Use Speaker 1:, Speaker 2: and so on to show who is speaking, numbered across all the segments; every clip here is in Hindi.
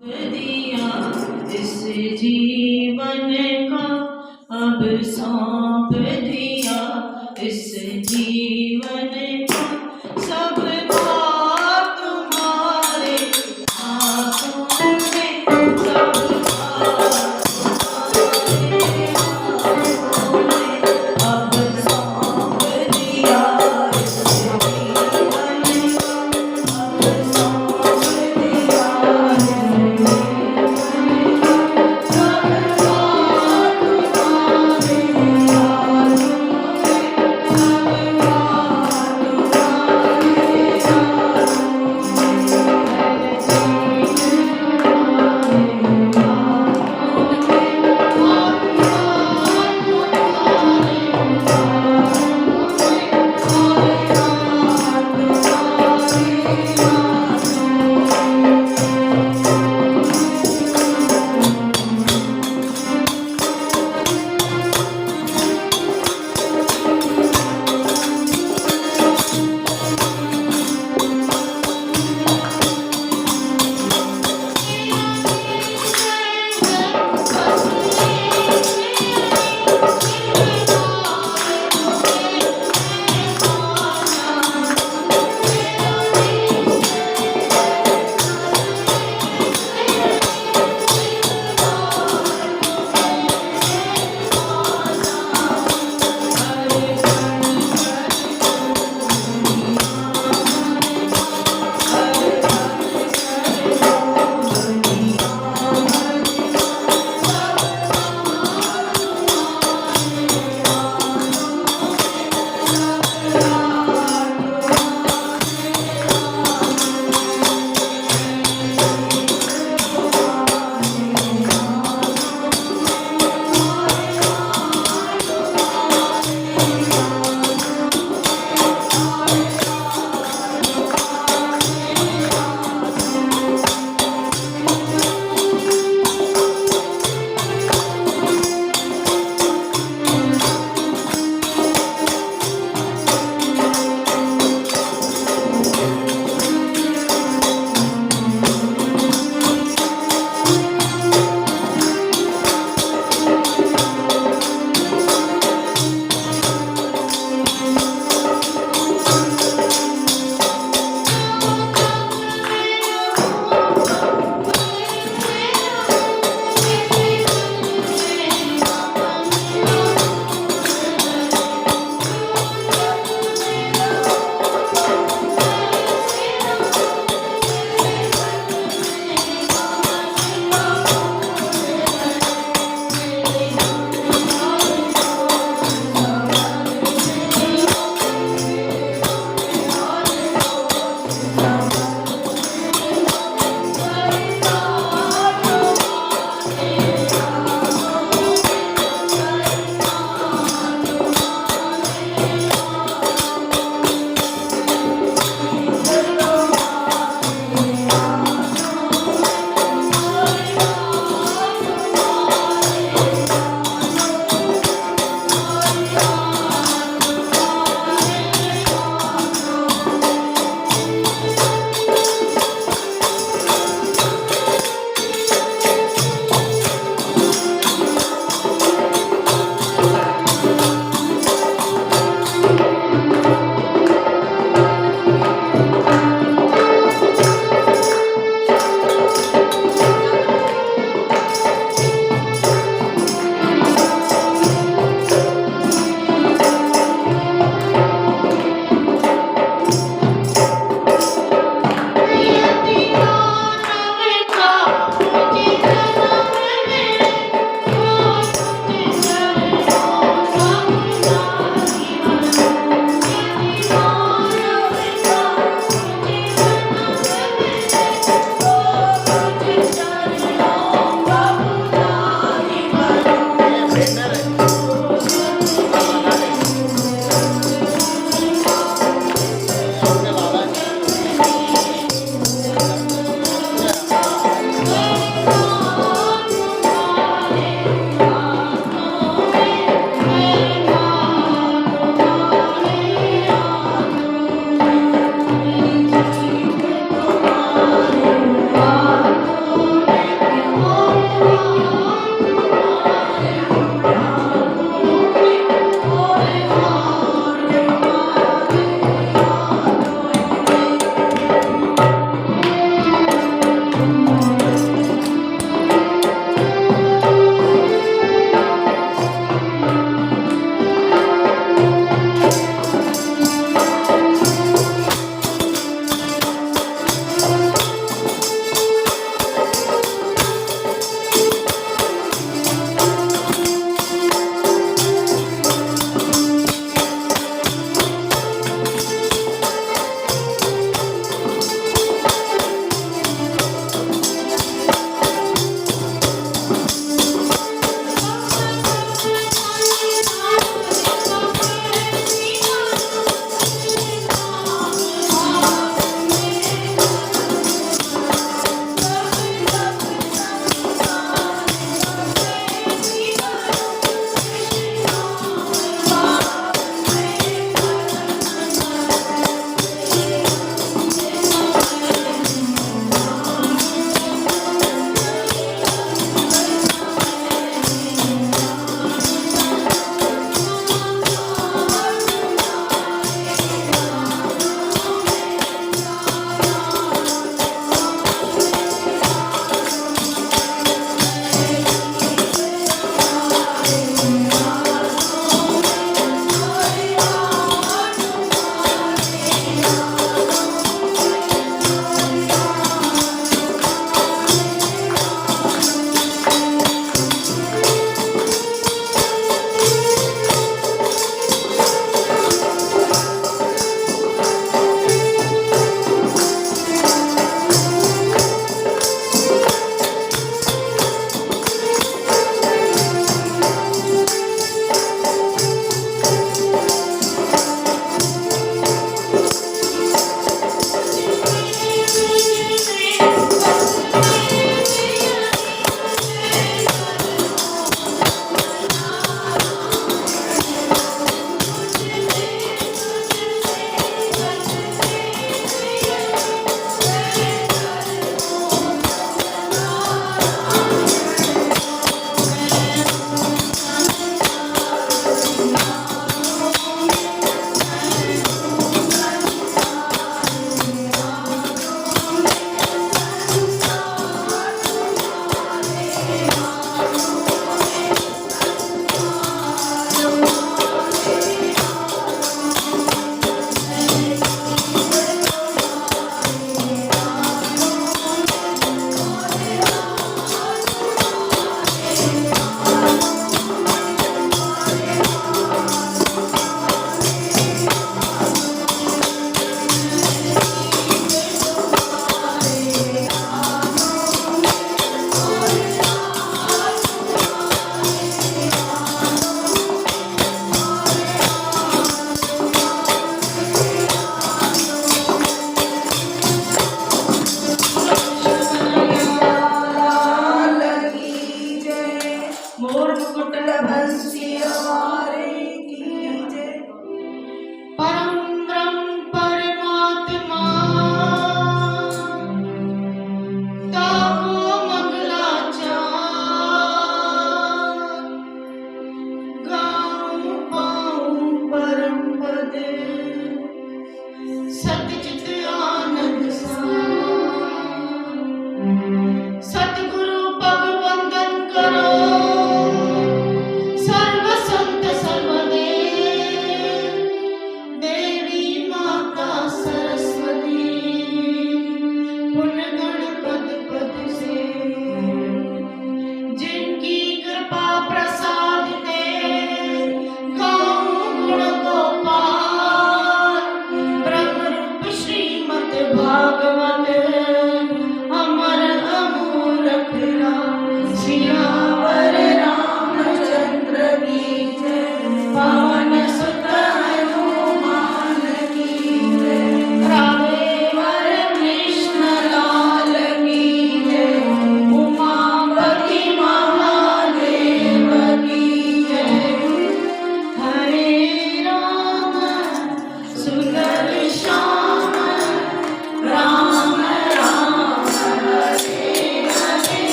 Speaker 1: दिया इस जीवन का, अब सौंप दिया इस जीवन का, सब भाग तुम्हारे हाथों में, सब भाग तुम्हारे हाथों में, अब सौंप दिया इस जीवन का, अब सौंप दिया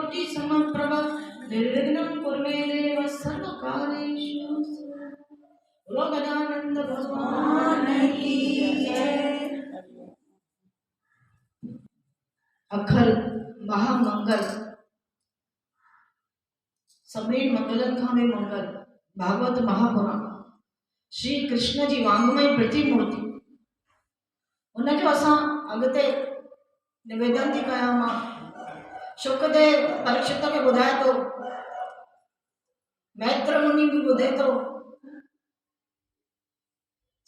Speaker 1: ज्योति समप्रभ निर्विघ्नं कुरु मे देव सर्वकार्येषु। बोलो गजानंद भगवान की जय। अखल महामंगल समेत मंगलन खां में मंगल भागवत महापुराण श्री कृष्ण जी वांगमय प्रतिमूर्ति उनजो असां अॻिते निवेदन थी कयां। मां शुकदेव परीक्षित खे ॿुधाए थो, मैत्र मुनि भी ॿुधे थो,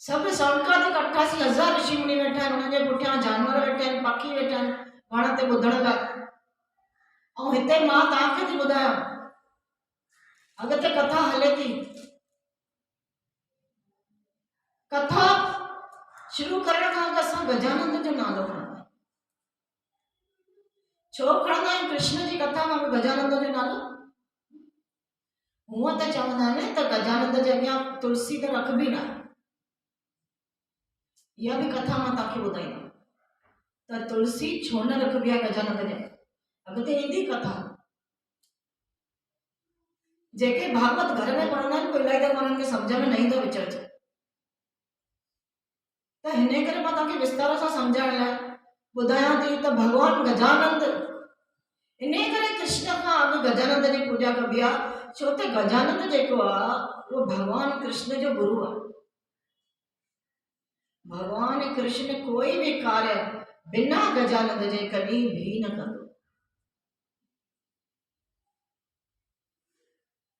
Speaker 1: सब सौनकादिक 88,000 ऋषि मुनि वेठा आहिनि, उन्हनि जे पुठियां जानवर वेठा आहिनि, पखी वेठा आहिनि वण ते ॿुधण लाइ। ऐं हिते मां तव्हांखे थी ॿुधायां, अॻिते कथा हले थी। कथा शुरू करण खां अॻु असां गजानंद जो नालो खणंदा आहियूं। छो खणंदा आहियूं कृष्ण जी कथा खां गजानंद जो नालो? हूअं त चवंदा आहिनि त गजानंद जे अॻियां तुलसी त रखबी न। इहा बि कथा मां तव्हांखे ॿुधाईंदमि त तुलसी छो न रखबी आहे गजानंद जे। अॻिते ईंदी कथा। जेके भागवत घर में पढ़ंदा आहिनि, इलाही दफ़ा उन्हनि खे सम्झ में न ईंदो विचर त हिन करे मां तव्हांखे विस्तार सां सम्झाइण लाइ ॿुधायां थी त भगवान गजानंद इन करे कृष्ण खां अॻु गजानंद जी पूजा कबी आहे। छो त गजानंद जेको आहे उहो भगवान कृष्ण जो गुरु आहे। भगवान कृष्ण कोई भी कार्य बिना गजानंद जे कभी भी न कंदो।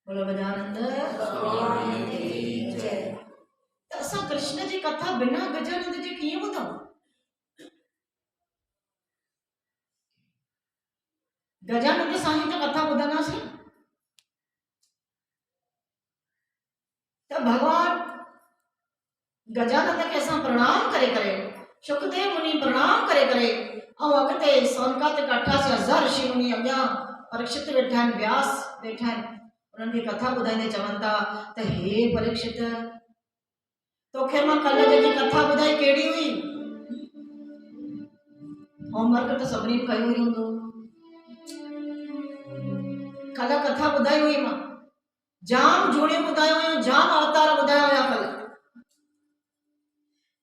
Speaker 1: बोलो गजानंद भगवान की जय। त असां कृष्ण जी कथा बिना गजानंद जे कीअं ॿुधूं? गजानंद साईं जी कथा ॿुधंदासीं त भगवान गजानंद के असां प्रणाम करे करे, शुकदेव मुनि प्रणाम करे करे, ऐं अॻिते सौनकादिक 88,000 ऋषि मुनि अॻियां परीक्षित वेठा आहिनि, व्यास वेठा आहिनि, उन्हनि खे कथा ॿुधाईंदे चवनि था त हे परीक्षित, तोखे मां कल्ह जेकी कथा ॿुधाई कहिड़ी हुई? होमवर्क त सभिनी कयो ई हूंदो। कल्ह कथा ॿुधाई हुई मां, जाम जोड़ियूं ॿुधायूं हुयूं, जाम अवतार ॿुधाया हुया कल्ह।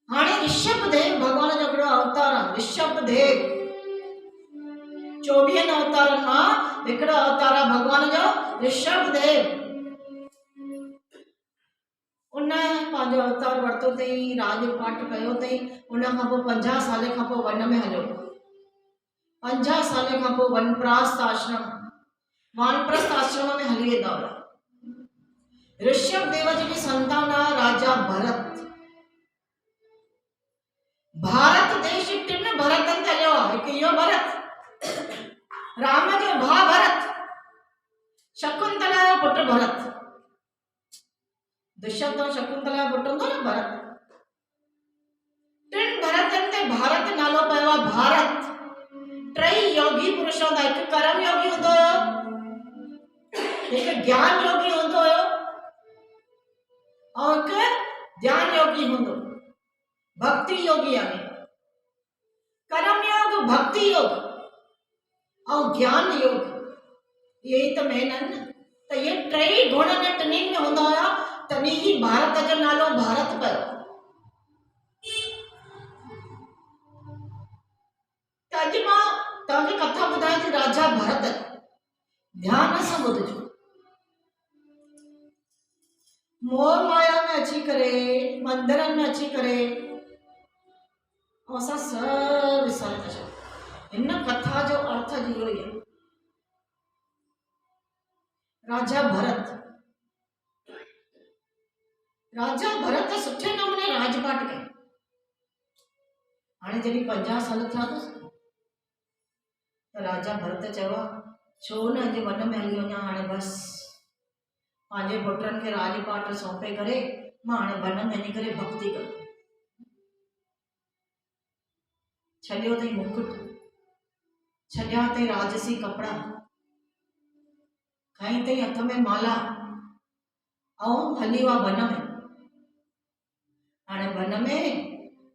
Speaker 1: हाणे ऋषभदेव भगवान जो हिकिड़ो अवतार आहे, ऋषभदेव। 24 अवतारनि मां हिकिड़ो अवतार आहे भगवान जो ऋषभदेव। उन पंहिंजो अवतार वरितो अथई, राजपाट कयो अथई। उन खां पोइ 50 साल खां पोइ वन में हलियो। 50 साल खां पोइ वनप्रस्थ आश्रम, वानप्रस्थ आश्रम में हली वेंदा हुआ। ऋषभदेव जी संतान आहे राजा भरत। भारत देश 3 भरतन ते हलियो आहे। हिकु इहो भरत, राम जो भाउ भरत, शकुंतला जो पुटु भरत। दशरथ और शकुंतला जो पुटु हूंदो न भरत। 3 भरतन ते भारत नालो पियो आहे। भारत 3 योगी पुरुष हूंदा। हिकु कर्म योगी हूंदो हुयो, हिकु ज्ञान योगी हूंदो हुयो, और हिकु ध्यान योगी हूंदो, भक्ति योगी। यानी कर्म योग, भक्ति योग और ज्ञान योग, यही तो मेन है न। तो ये 3 गुण ने टिनी में हूंदा हुया, तभी ही भारत जो नालो भारत पियो। त अॼु मां तव्हांखे कथा ॿुधायां थी राजा भरत। ध्यान सां ॿुधजो। मोह माया में अची करे, मंदिरनि में अची करे असां सभु विसारे था छॾियूं। हिन कथा जो अर्थ इहो ई आहे। राजा भरत, राजा भरत सुठे नमूने राजपाट कयो। हाणे जॾहिं 50 साल थिया त राजा भरत चयो छो न अॼु वन में हली वञा। हाणे बसि पंहिंजे पुटनि खे राजपाट सौंपे करे मां हाणे वन में वञी करे भक्ति कयां। छॾियो अथई मुकुट, छॾिया अथई राजसी कपिड़ा, खई अथई हथ में माला, ऐं हली वियो वन में। हाणे वन में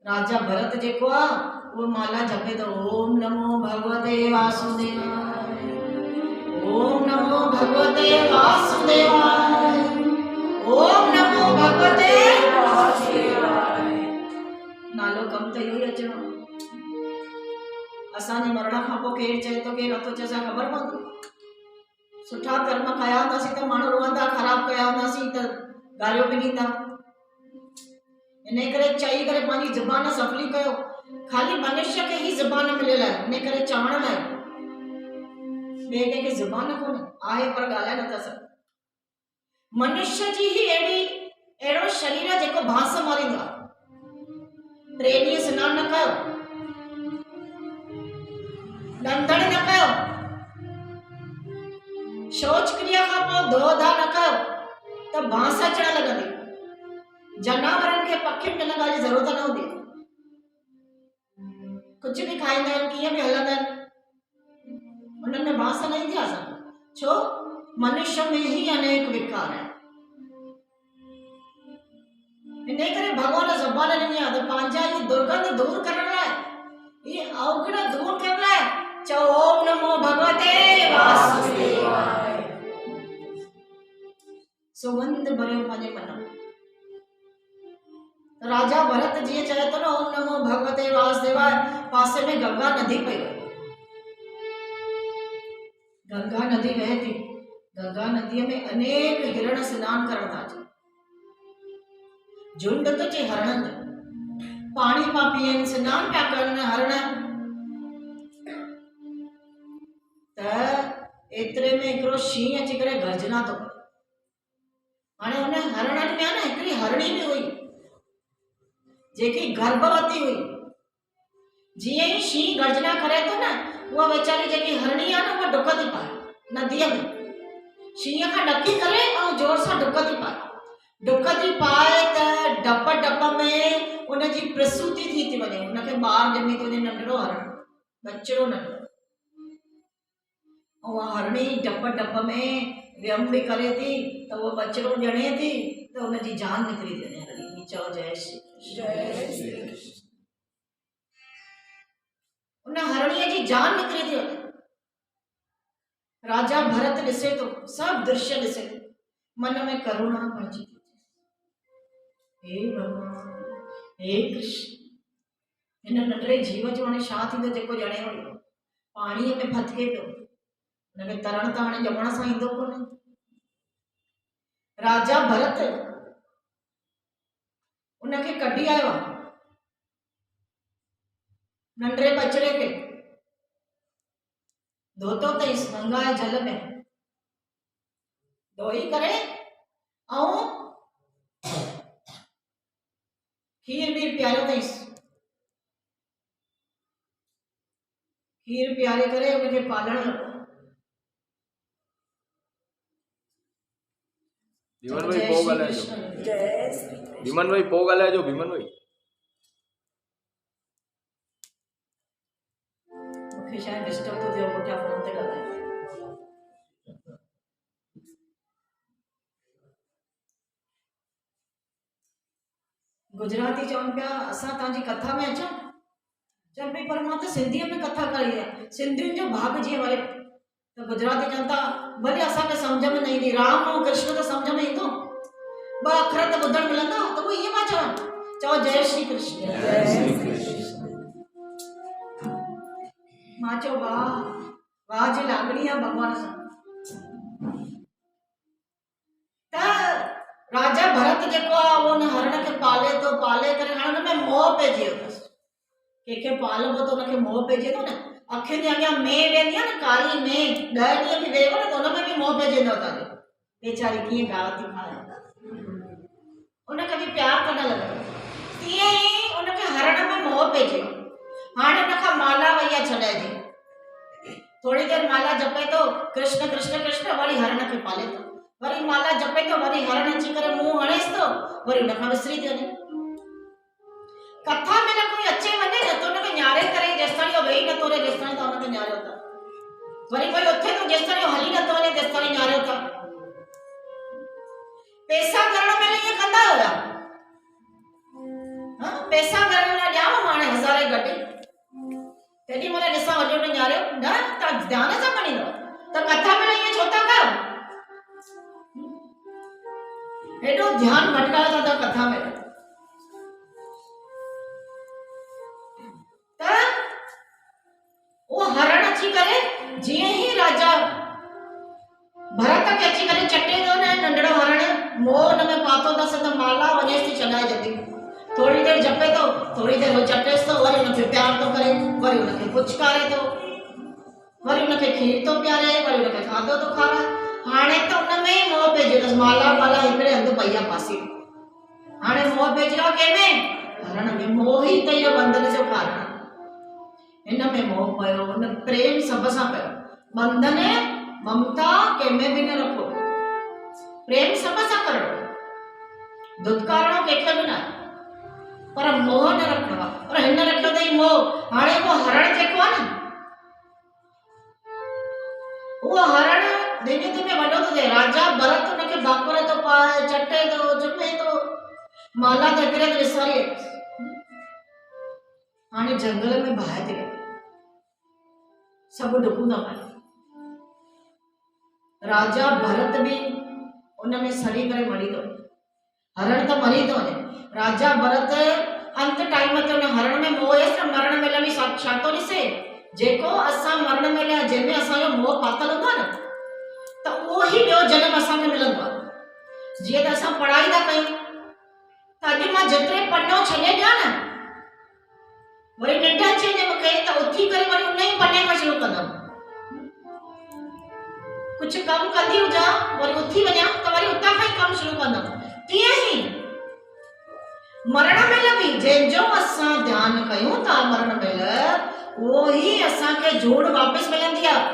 Speaker 1: राजा भरत जेको आहे वो माला जपे तो ओम नमो भगवते वासुदेवाय, भगवते वासुदेवाय। ओम नमो भगवते वासुदेवाय। नालो कम तो इहो ई अचणो। असांजे मरण खां पोइ केरु चए थो केरु नथो चए, असांखे ख़बर पवंदी। सुठा कर्म कया हूंदासीं त माण्हू रोअंदा, ख़राब कया हूंदासीं त गालियूं बि ॾींदा। इन करे चई करे पंहिंजी ज़बान सफली कयो। खाली मनुष्य खे ही ज़बान मिलियल आहे, इन करे चवण लाइ। ॿिए कंहिंखे ज़बान कोन्हे, आहे पर ॻाल्हाए नथा सघनि। मनुष्य जी ही अहिड़ो शरीर आहे जेको बांस मारींदो आहे। 3 ॾींहं सनानु न कयो, लंधण न कयो, शौच क्रिया खां पोइ धो धा न कयो त बांस अचण लॻंदी। जानवरनि खे पखियुनि खे हिन ॻाल्हि जी ज़रूरत न हूंदी। कुझु बि खाईंदा आहिनि, कीअं बि हलंदा आहिनि, उन्हनि में बांस न ईंदी आहे असांखे। छो? मनुष्य में ही अनेक विकार है। इन करे भगवान ज़बान ॾिनी आहे त पंहिंजा ही दुर्गंध दूर करण लाइ, ये अवगुण दूर करण लाइ चओ ओम नमो भगवते वासुदेवाय। सुगंध भरियो पंहिंजे मन में। राजा भरत जी चए तो न ओम नमो भगवते वासुदेवाय, पासे में गंगा नदी पई वई। गंगा नदी वहे थी। गंगा नदी में अनेक हिरण स्नान करण था अचनि। झुंड तो चे हरणनि जो, पाणी मां पीअनि, स्नान पिया कनि हरण। त एतिरे में हिकिड़ो शींहुं अची करे गर्जना थो करे। हाणे हुन हरणनि में न हिकिड़ी हरणी बि हुई जेकी गर्भवती हुई। जीअं ई शींहुं गर्जना करे थो न, उहा वेचारी जेकी हरणी आहे न, उहा डुक थी पाए नदीअ में। शींहुं खां ॾकी करे ऐं जोर सां डुक थी पाए। डुक थी पाए त डप डप में उनजी प्रसूति थी वञे, उनखे ॿार ॼमी थो वञे, नंढड़ो हरण, बचिड़ो नंढड़ो। ऐं उहा हरणी डप डप में वियम बि करे थी त उहो बचिड़ो ॼणे थी त उनजी जान निकिरी थी वञे। हरणी चओ जय श्री कृष्ण। उन हरणीअ जी जान निकिरी थी वञे। राजा भरत ॾिसे थो, सभु दृश्य ॾिसे थो, मन में करुणा भरिजी थी। हे भगवान, हे कृष्ण, हिन नंढड़े जीव जो हाणे छा थींदो जेको ॼणे वञो, पाणीअ में फथके पियो, हुनखे तरण त हाणे ॼमण सां ईंदो कोन्हे। राजा भरत उनखे कढी आयो आहे, नंढड़े बचड़े खे धोतो अथईसि गंगा जे जल में, धोई करे ऐं खीर भी पियारियो अथईसि। खीर पियारे करे उनखे पालण लॻो।
Speaker 2: भीमन भाई पोइ ॻाल्हाइजो। भीमन भाई पोइ ॻाल्हाइजो। भीमन भाई
Speaker 1: मूंखे शायदि डिस्टर्ब थो थियो, पुठियां फोन ते ॻाल्हाए। गुजराती चवनि पिया असां तव्हांजी कथा में अचूं। चवनि पई पर मां त सिंधीअ में कथा करी आहे, सिंधियुनि जो भाग जीअं वरे। त गुजराती चवनि था भले असांखे सम्झ में न ईंदी, राम ऐं कृष्ण त सम्झ में ईंदो, 2 अखर त ॿुधण मिलंदा, त उहो ईअं मां चवां जय श्री कृष्ण। मां चयो वाह वाह जी लागणी आहे भगवान सां। त राजा भरत जेको आहे उहो हुन हरण खे पाले थो, पाले करे हाणे हुन में मोह पइजी वियो अथसि। कंहिंखे पालबो त हुनखे मोह पइजे थो न। अखियुनि जे अॻियां मेंह वेंदी आहे न, काली मेंह, 10 ॾींहं बि वेह न त हुन में बि मोह पइजी वेंदो आहे। वेचारी कीअं गाह थी खाए, उनखे बि प्यारु करणु लॻो। तीअं ई उनखे हरण में मोह पइजी वियो। हाणे उनखां माला वई आहे छॾाइजी। थोड़ी देरि माला जपे थो कृष्ण कृष्ण कृष्ण, वरी हरण खे पाले थो, वरी माला जपे थो, वरी हरण अची करे मुंहुं हणेसि थो, वरी उनखां विसरी थी वञे। कथा में न कोई अचे वञे न त उनखे न्यारे करे जेसिताईं इहो वेही नथो रहे जेसिताईं त उनखे न्यारियो था। वरी कोई उथे थो जेसिताईं हली नथो वञे तेसिताईं न्यारियो था। पैसा करण में ईअं कंदा हुया। पैसा करण लाइ ॾियांव मां हाणे 1000 गॾु, तेॾी महिल ॾिसां वॾो न्यारियो न, तव्हां ध्यान सां खणींदव त कथा में ईअं छो था कयो। हेॾो ध्यानु भटकायो था कथा में। त वो हरण अची करे जीअं ई राजा भरत खे अची करे चटे थो न नंढड़ो हरण, मोह हुन में पातो अथसि त माला वञेसि थी छॾाए जल्दी। थोड़ी देरि जपे थो, थोड़ी देरि हो चटेसि थो, वरी हुनखे प्यार थो करे, वरी हुनखे पुचकारे थो, वरी हुनखे खीर थो पीआरे, वरी हुनखे खाधो थो खाराए। हाणे त हुन में ई मोह पइजी वियो, माला वाला हिकिड़े हंधि पई आहे पासे। हाणे मोह पइजी वियो कंहिंमें? हरण में। मोह ई त इहो बंधन जो कारण। हिन में मोह पियो, हुन प्रेम सभ सां कयो। बंधन ममता कंहिंमें बि न रखो, प्रेम सभ सां करो, धुतकारणो कंहिंखे बि न, पर मोह न रखणो आहे। पर हिन रखियो अथई मोह। हाणे उहो हरण जेको आहे न, उहो हरण धीमे धीमे वॾो थो थिए। राजा भरत हुनखे भाकुर थो पाए, चटे थो, चुमे थो, माला त हिकिड़े त विसारी। हाणे जंगल में बाहि थी वई, सभु डुकूं था पाइनि। राजा भरत भी उन में सड़ी करे मरी थो, हरण त मरी थो वञे। राजा भरत अंत टाइम ते उन हरण में मोह हुयसि न, मरण महिल बि छा थो ॾिसे, जेको असां मरण महिल जंहिंमें असांजो मोह पातल हूंदो आहे न, त उहो ई ॿियो जनम असांखे मिलंदो आहे। जीअं त असां पढ़ाई था कयूं, त अॼु मां जेतिरे पनो छॾे ॾियां न, वरी निंड अची वञे मूंखे, त उथी करे वरी उन ई पने में शुरू कंदमि। कुछ कम कंदी हुजा, वरी उथी वञा त वरी उतां खां ई कम शुरू कंदमि। तीअं ई मरण महिल बि जंहिंजो असां ध्यानु कयूं था मरण महिल, उहो ई असांखे जोड़ वापसि मिलंदी आहे।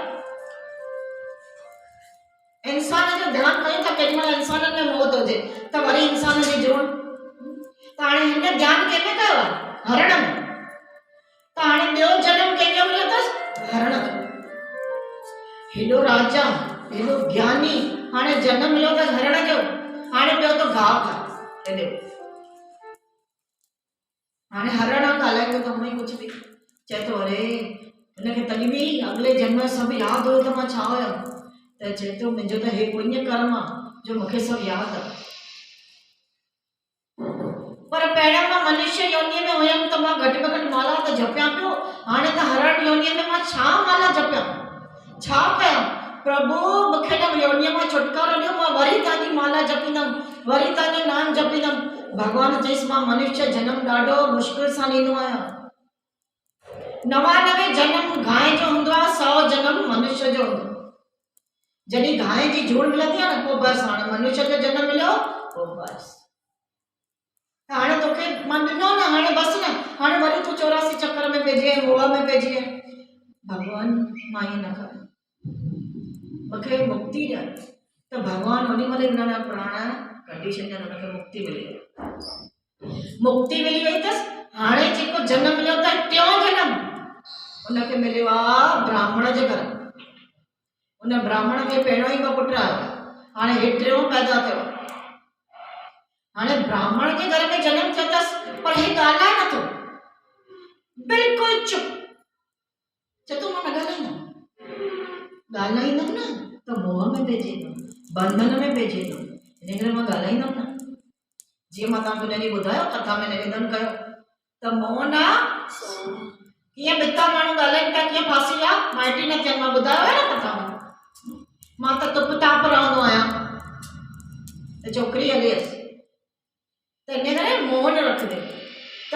Speaker 1: इंसान जो ध्यानु कयूं था, केॾी महिल इंसाननि में मोह थो हुजे त वरी इंसान जी जोड़। त हाणे हिन ध्यानु कंहिंमें कयो आहे? हरण में। त हाणे ॿियो जनम कंहिंजो मिलियो अथसि? हरण जो। हेॾो राजा, हेॾो ज्ञानी, हाणे जनम मिलियो अथसि हरण जो। हाणे पियो तो घाव खाए हेॾे। हाणे हरण ॻाल्हाईंदो त हुन ई कुझु बि चए थो, अरे हिनखे तॾहिं बि अॻिले जन्म सभु यादि हुयो त मां छा हुयमि, त चए थो मुंहिंजो त हे पुण्य कर्म आहे जो मूंखे सभु यादि आहे। पर पहिरियों मां मनुष्य योनीअ में हुयमि त मां घटि में घटि माला त जपियां पियो। हाणे त हरण योनीअ में मां छा माला जपियां, छा कयां? प्रभु मूंखे न योनीअ मां छुटकारो ॾियो, मां वरी तव्हांजी माला जपींदमि, वरी तव्हांजो नाम जपींदमि। भॻवान चईसि, मां मनुष्य जनम ॾाढो मुश्किल सां ॾींदो आहियां। 99 जनम गांइ जो हूंदो आहे, 100 जनम मनुष्य जो हूंदो। जॾहिं गांइ जी जूड़ मिलंदी आहे न, पोइ बसि हाणे मनुष्य जो जनम मिलियो, पोइ बसि हाणे तोखे मां ॾिनो न, हाणे बसि न, हाणे वरी तूं 84 चक्कर में पइजी वई, मोह में पइजी वई। भॻवान मां ईअं न कयां, मूंखे मुक्ति ॾियनि। त भॻवान ओॾी महिल हिन प्राण कढी छॾिया, हुनखे मुक्ति मिली वई। मुक्ति मिली वई अथसि। हाणे जेको जनम मिलियो अथसि, टियों जनम उनखे मिलियो आहे ब्राह्मण जे घर। उन ब्राह्मण खे पहिरियों ई ॿ पुट आया, हाणे हे टियों पैदा थियो। हाणे ब्राह्मण जे घर में जनम थियो अथसि, पर हे ॻाल्हाए नथो, बिल्कुलु चुप। चए थो मां न ॻाल्हाईंदमि न त मोह में पइजी वेंदमि, बंधन में पइजी वेंदमि, हिन करे मां ॻाल्हाईंदमि न। जीअं मां तव्हांखे हुन ॾींहुं ॿुधायो, कथा में निवेदन कयो त मोह न कीअं ॿिता माण्हू ॻाल्हाइनि पिया, कीअं फासी विया, माइटी न थियनि। मां ॿुधायो आहे न कथा में। मां त तुप ताप रहंदो आहियां, त छोकिरी हलियसि, त हिन करे मोह न रखिजे। त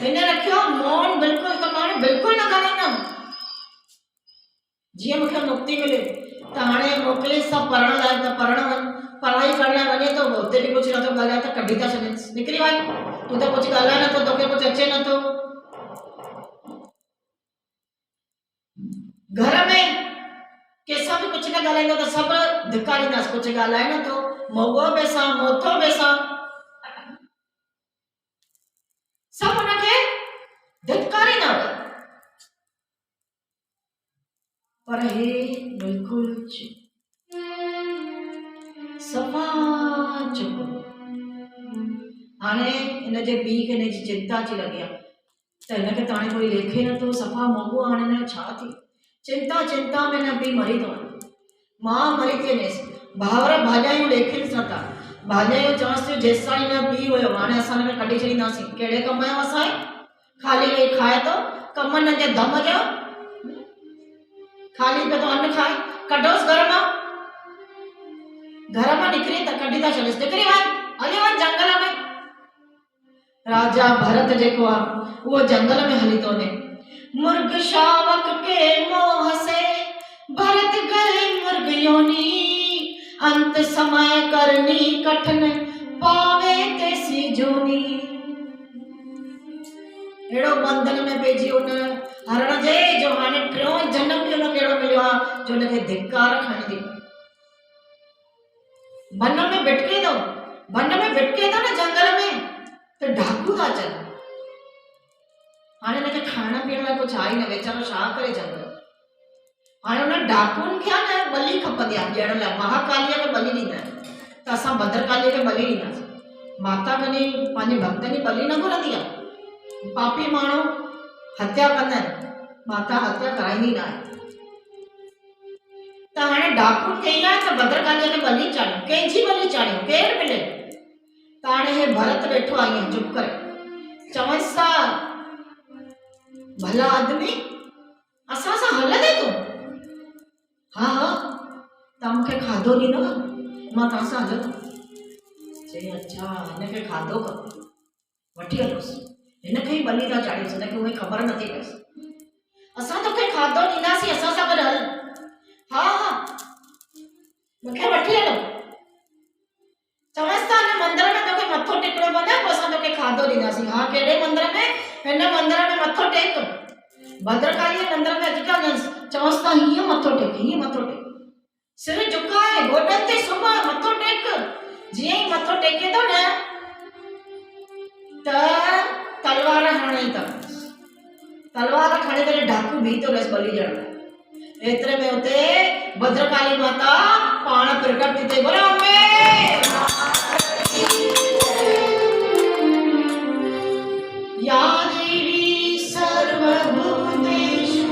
Speaker 1: हिन रखियो मौन, बिल्कुलु। त मां बिल्कुलु न ॻाल्हाईंदमि। जीअं मूंखे मुक्ति मिले, त हाणे मोकिले सभु पढ़ण लाइ, त पढ़ण वञ, पढ़ाई करण लाइ वञे थो, हुते बि कुझु नथो ॻाल्हाए, त कढी था छॾनि, निकिरी वञ, तूं त कुझु ॻाल्हाए नथो, तोखे कुझु अचे नथो। घर में कंहिंसां बि कुझु न ॻाल्हाईंदो त सभु धिकारींदासीं, कुझु ॻाल्हाए नथो, मोगो बेसां, मोथो बेसां, सभु हुनखे धिकारींदा हुआ। पर हे बिल्कुलु सफ़ा चुप। हाणे हिनजे पीउ खे हिनजी चिंता अची लॻी आहे, त हिनखे त हाणे कोई लेखे नथो, सफ़ा मोगो। हाणे हिन छा थी? चिंता में न पीउ मरी थो वञे, मां मरी थी वञेसि, भाउर भाॼायूं लेखियुसि नथा, भाॼे जो चवसि जेसिताईं न पी हुयो हाणे असां हिन खे कढी छॾींदासीं कहिड़े कम जो असां ख़ाली वेही खाए थो कमनि जे दम जो ख़ाली पियो थो अन्न खाए कढोसि घर मां निकिरी त कढी था छॾियोसि निकिरी वञ हली वञ जंगल में राजा भरत जेको आहे उहो जंगल में हली थो वञे मुर्ग शावक के मोह से भरत गए मुर्ग योनी अंत समय करनी कठिन पावे तेसी जोनी एड़ो बंधन में पइजी उन हरण जे जो हाणे टियों जन्म बि उनखे अहिड़ो मिलियो आहे जो उनखे धिक्कार खणी थी वन में भिटके थो न जंगल में त डाकू था अचनि हाणे हिनखे खाइण पीअण लाइ कुझु आहे ई न वीचारो छा करे जंगल हाणे हुन डाकुनि खे आहे न बली खपंदी आहे ॾियण लाइ महाकालीअ खे बली ॾींदा आहिनि त असां भद्रकालीअ खे बली ॾींदासीं माता कॾहिं पंहिंजे भक्तनि जी बली न घुरंदी आहे पापी माण्हू हत्या कंदा आहिनि माता हत्या कराईंदी न आहे त हाणे डाकुनि खे ईअं आहे त भद्रकालीअ खे बली चाढ़ियूं कंहिंजी बली चाढ़ियूं केरु मिले त हाणे हे भरत वेठो आहे ईअं चुप करे चवंसि था भला आदमी असां सां हलंदे तूं हा तव्हां मूंखे खाधो ॾींदव मां तव्हां सां हलंदमि चई अच्छा हिनखे खाधो खपे वठी हलोसि हिनखे ई बली था चाढ़ियोसि हिनखे उहे ख़बर नथी पएसि असां तोखे खाधो ॾींदासीं असां सां गॾु हल हा मूंखे वठी हलो चवसि था हिन मंदर में तोखे मथो टेकणो पवंदो पोइ असां तोखे खाधो ॾींदासीं हा कहिड़े मंदर में हिन मंदर में मथो टेक भद्रकाली मंदर में अची था वञसि चवसि था हीअं मथो टेक सिर झुकाए गोॾनि ते सुम्ह मथो टेक जीअं ई मथो टेके थो न त तलवार हणे था तलवार खणी करे डाकू बीह थो रहियसि बली ॾियण एतिरे में उते भद्रकाली माता पाण प्रकट थी थिए बोलो अम्बे या देवी सर्वभूतेषु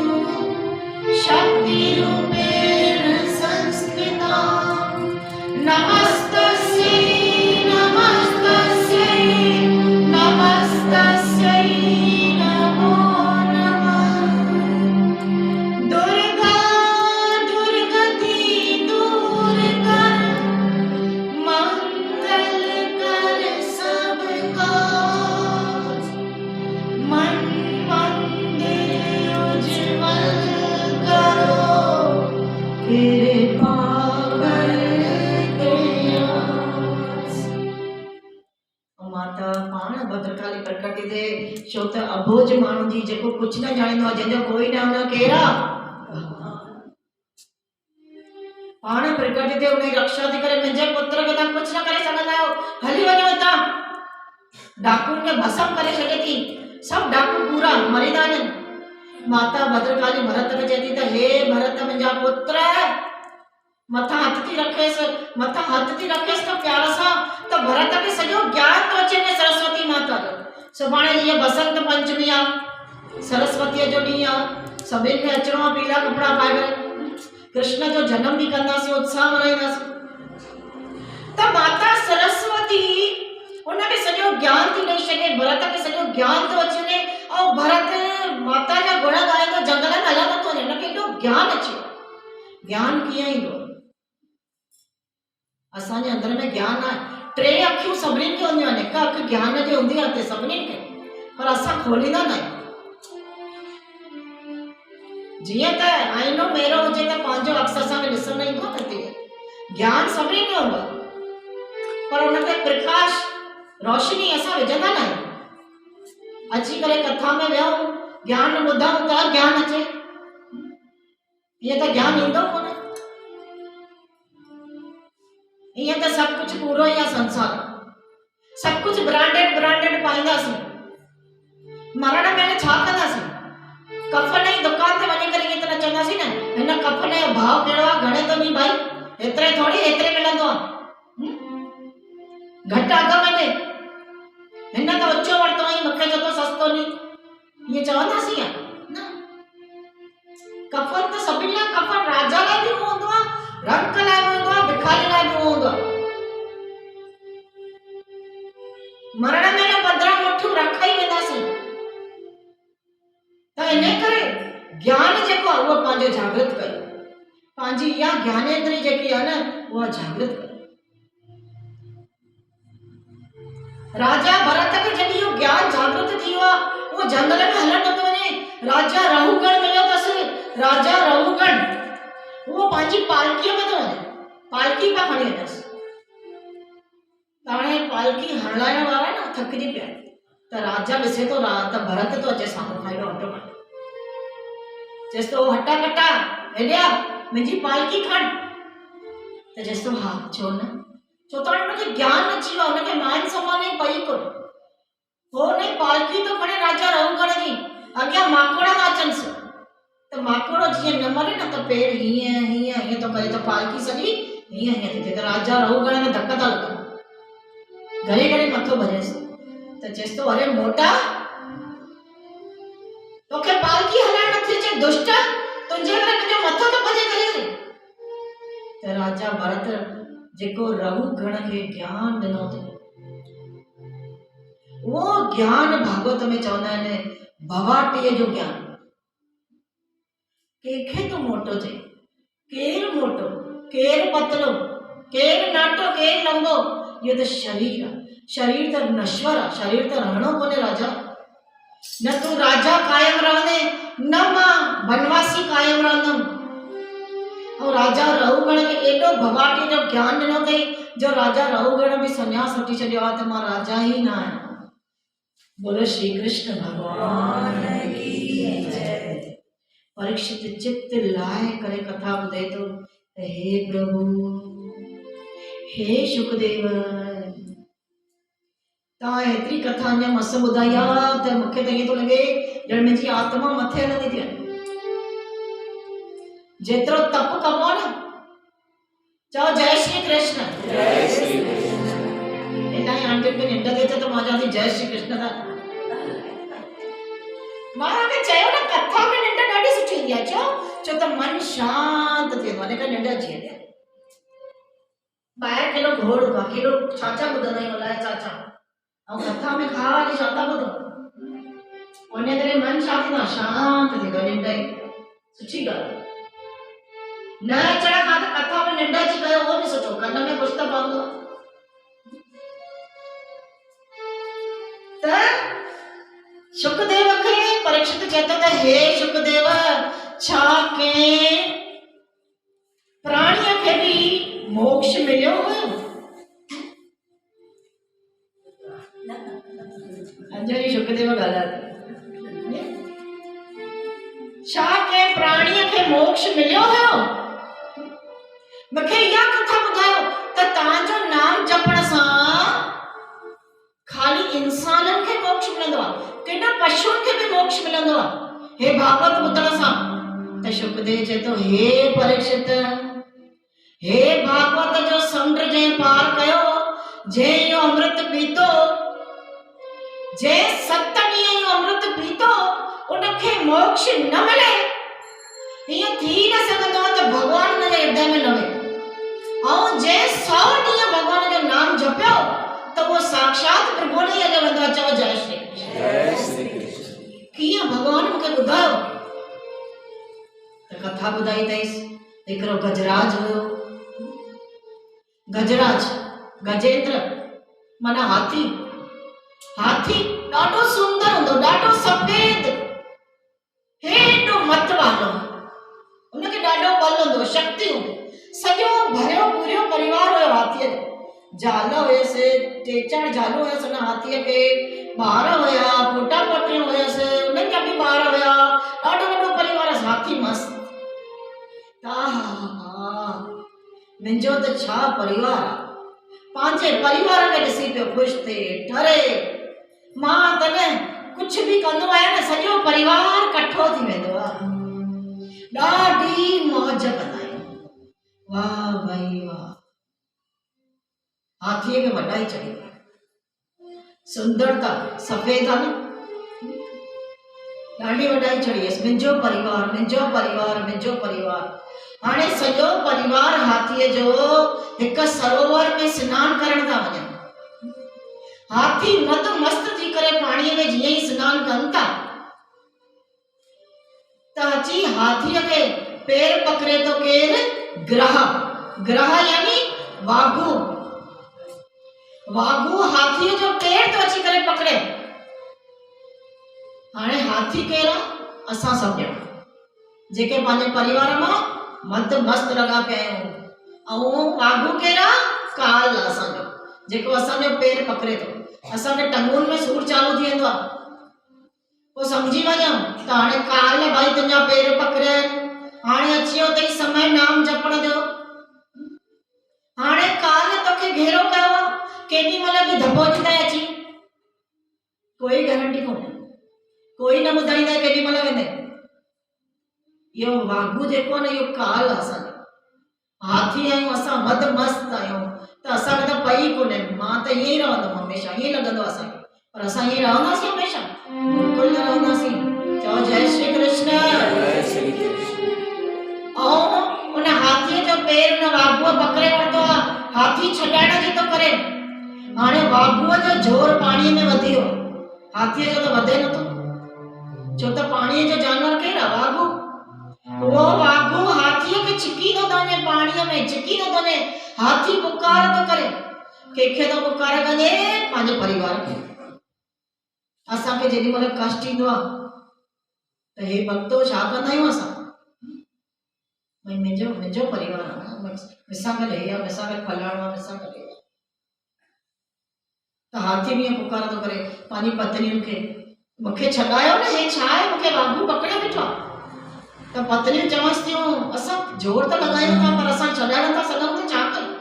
Speaker 1: शक्तिरूपेण संस्थिता नमस्तस्यै नमस्तस्यै नमस्तस्यै नमो नमः दुर्गा दुर्गति दूर कर मंगल कर सबका मन मंदिर उज्जवल करो कृपा करते आस। माता पाण भद्रकाली प्रकट थिए छो त अभोज माण्हू जी जेको कुझु न ॼाणींदो आहे जंहिंजो कोई न हुन केरु आहे पाण प्रकट थिए उनजी रक्षा थी करे मुंहिंजे पुत्र खे तव्हां कुझु न करे सघंदा आहियो हली वञो हितां डाकुनि खे भस्म करे छॾे थी सभु डाकू पूरा मरींदा आहिनि माता भद्रकाली भरत खे चए थी त हे भरत मुंहिंजा पुत्र मथां हथ थी रखेसि त प्यार सां त भरत खे सॼो ज्ञान थो अचे न सरस्वती माता जो सुभाणे हीअ बसंत पंचमी आहे सरस्वतीअ जो ॾींहुं आहे सभिनि खे अचिणो आहे पीला कपिड़ा पाए करे कृष्ण जो जनम बि कंदासीं उत्साह मल्हाईंदासीं त माता सरस्वती उनखे सॼो ज्ञान थी ॾेई छॾे भरत खे सॼो ज्ञान थो अची वञे ऐं भरत माता जा गुण ॻाईंदो जंगल में हलंदो थो वञे हुनखे एॾो ज्ञान अची वियो ज्ञान कीअं ईंदो असांजे अंदर में ज्ञान आहे टे अखियूं सभिनीनि खे हूंदियूं आहिनि हिकु अखि ज्ञान जी हूंदी आहे हिते सभिनीनि खे पर असां खोलींदा न आहियूं जीअं त आईनो मेरो हुजे त पंहिंजो अक्स असांखे ॾिसण ईंदो आहे न ज्ञान सभिनीनि खे हूंदो आहे पर हुनखे प्रकाश रोशनी असां विझंदा न आहियूं अची करे कथा में विहूं ज्ञान ॿुधूं त ज्ञान अचे ईअं त ज्ञान ईंदो कोन ईअं त सभु कुझु पूरो ई आहे संसार सभु कुझु ब्रांडेड पाईंदासीं मरण महिल छा कंदासीं कफन जी दुकान ते वञी करे ईअं त न चवंदासीं न हिन कफन जो भाव कहिड़ो आहे घणे तो नी भाई एतिरे थोरी एतिरे मिलंदो आहे घटि अघ में ॾे हिन त उचो वरितो हुई मूंखे चयो तो सस्तो नी ईअं चवंदासीं न कफन त सभिनि लाइ कफन राजा लाइ बि हूंदो आहे रंग लाइ बि हूंदो आहे भिखारी लाइ बि हूंदो आहे जो जागृत कयो, पंहिंजी इहा ज्ञानेंद्री जेकी आहे न उहा जागृत कयो। राजा भरत खे जॾहिं इहो ज्ञान जागृत थी वियो आहे, उहो जंगल में हलण नथो वञे। राजा रहूगण मिलियो अथसि। राजा रहूगण उहो पंहिंजी पालकीअ में थो वञे, पालकी पिया खणी वञसि। त हाणे पालकी हलाइण वारा न थकिजी पिया, त राजा ॾिसे थो त भरत थो अचे साम्हूं खां, हेॾो हटो खण। चएसि थो हटा कटा हेॾिया मुंहिंजी पालकी खण। त चएसि थो हा छो न, छो त हाणे हुनखे ज्ञान अची वियो, हुनखे मान सम्मान ई पई कोन। हो हुन पालकी थो खणे राजा रहूगण जी, अॻियां माकोड़ा था अचनिसि। त माकोड़ो जीअं न मरे न त पेर हीअं हीअं हीअं थो करे, त पालकी सॼी हीअं हीअं थी थिए। त राजा रहूगण में धक था लॻनि, घड़ी घड़ी मथो भॼेसि। त चएसि थो अरे मोटा, तोखे पालकी हलाइण नथी अचे, दुष्ट, तुंहिंजे करे मुंहिंजो मथो थो भॼे करे। त राजा भरत जेको रहूगण खे ज्ञान ॾिनो अथई, उहो ज्ञान भागवत में चवंदा आहिनि भवाटीअ जो ज्ञान। कंहिंखे तो मोटो चई, केरु मोटो, केरु पतलो, केरु नाटो, केरु लंबो, इहो त शरीर आहे। शरीर त नश्वर आहे, शरीर त रहणो कोन्हे राजा। न तूं राजा कायम रहंदे, न मां बनवासी कायम रहंदमि। ऐं राजा रहूगण खे एॾो भवाटी जो ज्ञान ॾिनो अथई, जो राजा रहूगण बि संन्यास वठी छॾियो आहे त मां राजा ई न आहियां। बोलो श्री कृष्ण भगवान की जय। परीक्षित चित्त लाए करे कथा ॿुधे थो त हे प्रभु, हे शुकदेव, तव्हां हेतिरी कथा अञा मस ॿुधाई आहे त मूंखे त ईअं थो लॻे ॼण मुंहिंजी आत्मा मथे हलंदी थी वञे। जेतिरो तप कबो न, चओ जय श्री कृष्ण। जय श्री कृष्ण। हिन ई आंटी खे निंड थिए त मां चवां थी जय श्री कृष्ण था। मां हुनखे चयो न कथा में निंड ॾाढी सुठी ईंदी आहे, छो त मन शांत थी वेंदो आहे, हिन करे निंड अची वेंदी आहे। ॿाहिरि केॾो घोड़ आहे, केॾो छा छा ॿुधंदा आहियूं, अलाए छा छा, ऐं कथा में ख़ाली छा था ॿुधो, उन करे मन छा थींदो आहे, शांत थींदो आहे, निंड सुठी ॻाल्हि। न अचण खां त कथा में निंड अची कयो उहो बि सुठो, कन में कुझु त पवंदो। त शुकदेव खे परीक्षित चए थो त हे शुकदेव, छा कंहिं प्राणीअ खे बि मोक्ष मिलियो हुयो? अंजलि शुकदेव ॻाल्हाए, छा कंहिं प्राणीअ खे मोक्ष मिलियो हुयो? मूंखे इहा कथा ॿुधायो त तव्हांजो नाम जपण सां खाली इंसाननि खे मोक्ष मिलंदो आहे, केॾा पशुअनि खे बि मोक्ष मिलंदो आहे हे भागवत ॿुधण सां। त शुकदेव चए थो हे परीक्षित, हे भागवत जो समुंड जंहिं पार कयो, जंहिं इहो अमृत पीतो, जंहिं 7 ॾींहं इहो अमृत पीतो, उनखे मोक्ष न मिले, हीअं थी न सघंदो त भॻवान हुन जे हृदय में न विहे। ऐं जंहिं 100 ॾींहं भॻवान जो नाम जपियो त उहो साक्षात प्रभु ने अॻे वेंदो आहे। चओ जय श्री कृष्ण। जय श्री कृष्ण। कीअं भॻवान मूंखे ॿुधायो त कथा ॿुधाई अथईसि। हिकिड़ो गजराज हुयो, गजराज, गजेंद्र माना हाथी। हाथी ॾाढो सुंदर हूंदो, ॾाढो सफ़ेद, हेॾो मत वारो, हुनखे ॾाढो बल हूंदो, शक्ति हूंदी, सॼो भरियो पूरियो परिवार हुयो हाथीअ जो। ज़ाल हुयसि, 3-4 ज़ालूं हुयसि हुन हाथीअ खे, ॿार हुया, पोटा पोटियूं हुयसि, उन्हनि जा बि ॿार हुया, ॾाढो वॾो परिवार हुयसि, हाथी मस्तु। मुंहिंजो त छा परिवार आहे, पंहिंजे परिवार खे ॾिसी पियो ख़ुशि थिए, ठरे। मां त न कुझु बि कंदो आहियां न, सॼो परिवार कठो थी वेंदो आहे, ॾाढी मौज कंदा आहियूं। वाह भाई वाह, हाथीअ खे वॾाई चढ़ी, सुंदरता, सफ़ेद आहे न, ॾाढी वॾाई चढ़ी हुयसि, मुंहिंजो परिवार, मुंहिंजो परिवार, मुंहिंजो परिवार। हाणे सॼो परिवार हाथीअ जो हिकु सरोवर में सनानु करण था वञनि। हाथी मद मस्त थी करे पाणीअ में जीअं ई सनानु कनि था त अची हाथीअ खे पेर पकड़े तो केर ग्रह, ग्रह यानी वाघू, वाघू हाथी जो पेर तो अची करे पकड़े। हाणे हाथी केरा असां सब ॼणा जेके पंहिंजे परिवार मां मत मस्त लॻा पिया आहियूं, ऐं वाघू केरा काल असांजो जेको असांजो पेर पकड़े थो, असांजे टंगुनि में सूर चालू थी वेंदो आहे, पोइ सम्झी वञो त हाणे काल भाई तुंहिंजा पेर पकड़े, हाणे अची वियो अथई समय नाम जपण जो। हाणे काल तोखे घेरो कयो आहे, केॾी महिल बि दॿोचंदे अची, कोई गारंटी कोन्हे, कोई न ॿुधाईंदा केॾी महिल वेंदे। इहो वाघू जेको आहे न इहो काल आहे असांजो। हाथी आहियूं असां मद मस्त आहियूं त असांखे त पई कोन्हे, मां त ईअं ई रहंदुमि हमेशह, ईअं लॻंदो असांखे, पर असां ईअं रहंदासीं हमेशह? बिल्कुलु न रहंदासीं। चओ जय श्री कृष्ण। ऐं उन हाथीअ जो पेर उन वाघूअ पकड़े वरितो आहे, हाथी छॾाइण जी थो करे। हाणे वाघूअ जो जोर पाणीअ में वधी वियो, हाथीअ जो त वधे नथो, छो त पाणीअ जो जानवर केरु आहे? वाघू। वो वाघू हाथीअ खे छिकी थो वञे, पाणीअ में छिकी थो वञे, हाथी पुकार थो करे। कंहिंखे थो पुकार कंदे? पंहिंजे परिवार खे। असांखे जेॾी महिल कष्ट ईंदो आहे त हे भक्तो छा कंदा आहियूं असां? भई मुंहिंजो परिवार आहे, मूंसां गॾु हे आहे, मूंसां गॾु फलाणो आहे, मूंसां गॾु त हाथी बि पुकार थो करे पंहिंजी पत्नियुनि खे, मूंखे छॾायो न, हे छा आहे? मूंखे वाघू पकड़े वेठो आहे। त पत्नियूं चवंसि थियूं असां जोर त लॻायूं था पर असां छॾाए नथा सघूं त छा कयूं?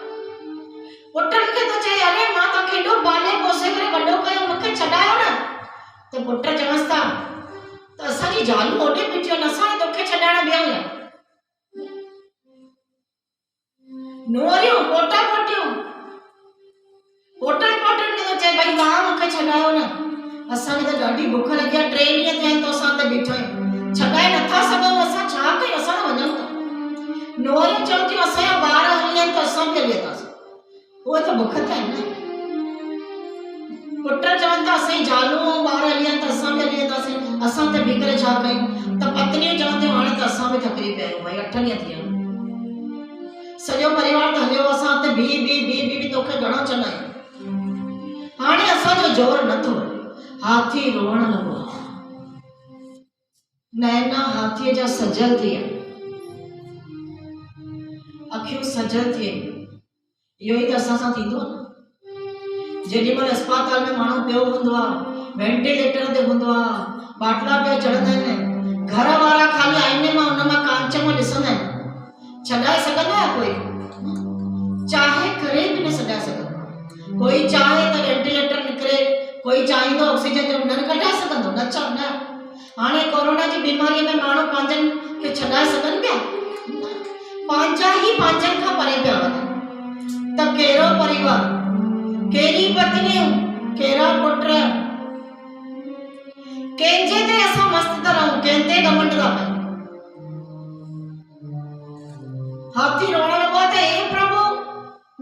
Speaker 1: पुटनि खे त चए अरे मां तव्हांखे एॾो पाले पोसे करे वॾो कयो, मूंखे छॾायो न। त पुट चवंसि था त असांजी ज़ालूं ओॾे बीठियूं आहिनि, असां तोखे छॾाइण बीहूं। नूंहरियूं पोटा पोटियूं पोटनि खे थो चए भई तव्हां मूंखे छॾायो न, असांखे त ॾाढी बुख लॻी आहे, 3 ॾींहं थिया आहिनि तो असां त बीठा आहियूं, छॾाए नथा सघूं, असां छा कयूं? असां न वञूं था। नूंहरियूं चवनि थियूं असांजा ॿार हली आहिनि त असां बि हली वेंदासीं, उहे त बुख ते आहिनि न। पुट चवनि था असांजी ज़ालूं ऐं ॿार हली आहिनि त असां बि हली वेंदासीं, असां त बीह करे छा कयूं? त पत्नियूं चवनि थियूं हाणे त असां बि थकिजी पिया आहियूं, भई 8 ॾींहं थी विया, सॼो परिवार त हलियो, असां त बी तोखे घणो चवंदा आहियूं। हाणे असांजो जोर नथो, हाथी रोअण लॻो, नैना हाथीअ जा सजल थी विया, अखियूं सजल थी वियूं। इहो ई त असां सां थींदो आहे न। जेॾी महिल अस्पताल में माण्हू पियो हूंदो आहे, वेंटिलेटर ते हूंदो आहे, बाटला पिया चढ़ंदा आहिनि, घर वारा खाली आईने मां उन मां कांच मां ॾिसंदा आहिनि, छॾाए सघंदो आहे कोई? चाहे करे बि न छॾाए सघंदो। कोई चाहे त वेंटिलेटर निकिरे, कोई चाहींदो ऑक्सीजन जो न कढाए सघंदो, न। हाणे कोरोना जी बीमारीअ में माण्हू पंहिंजनि खे छॾाए सघनि पिया? पंहिंजा ई पंहिंजनि खां परे पिया वञनि। त कहिड़ो परिवार, कहिड़ी पत्नियूं, कहिड़ा पुट, कंहिंजे ते असां मस्त था रहूं, कंहिं ते घमंड था कयूं? हाथी रोअण लॻो त हे प्रभु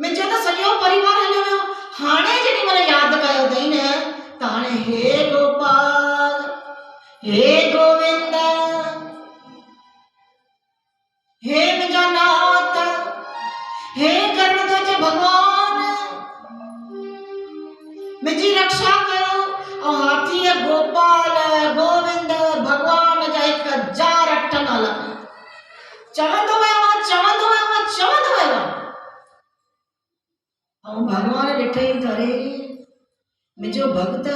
Speaker 1: मुंहिंजो त सॼो परिवार हलियो वियो। हाणे जेॾी महिल यादि कयो अथई न त हाणे हे गोपाल, हे गोविंद, हे मुंहिंजा नाथ, हे गरुड़ध्वज भगवान, मुंहिंजी रक्षा कयो। ऐं हाथीअ गोपाल गोविंद भगवान जा 1008 नाला चवंदो वियो ऐं भगवान ॾिठई त अरे मुंहिंजो भक्त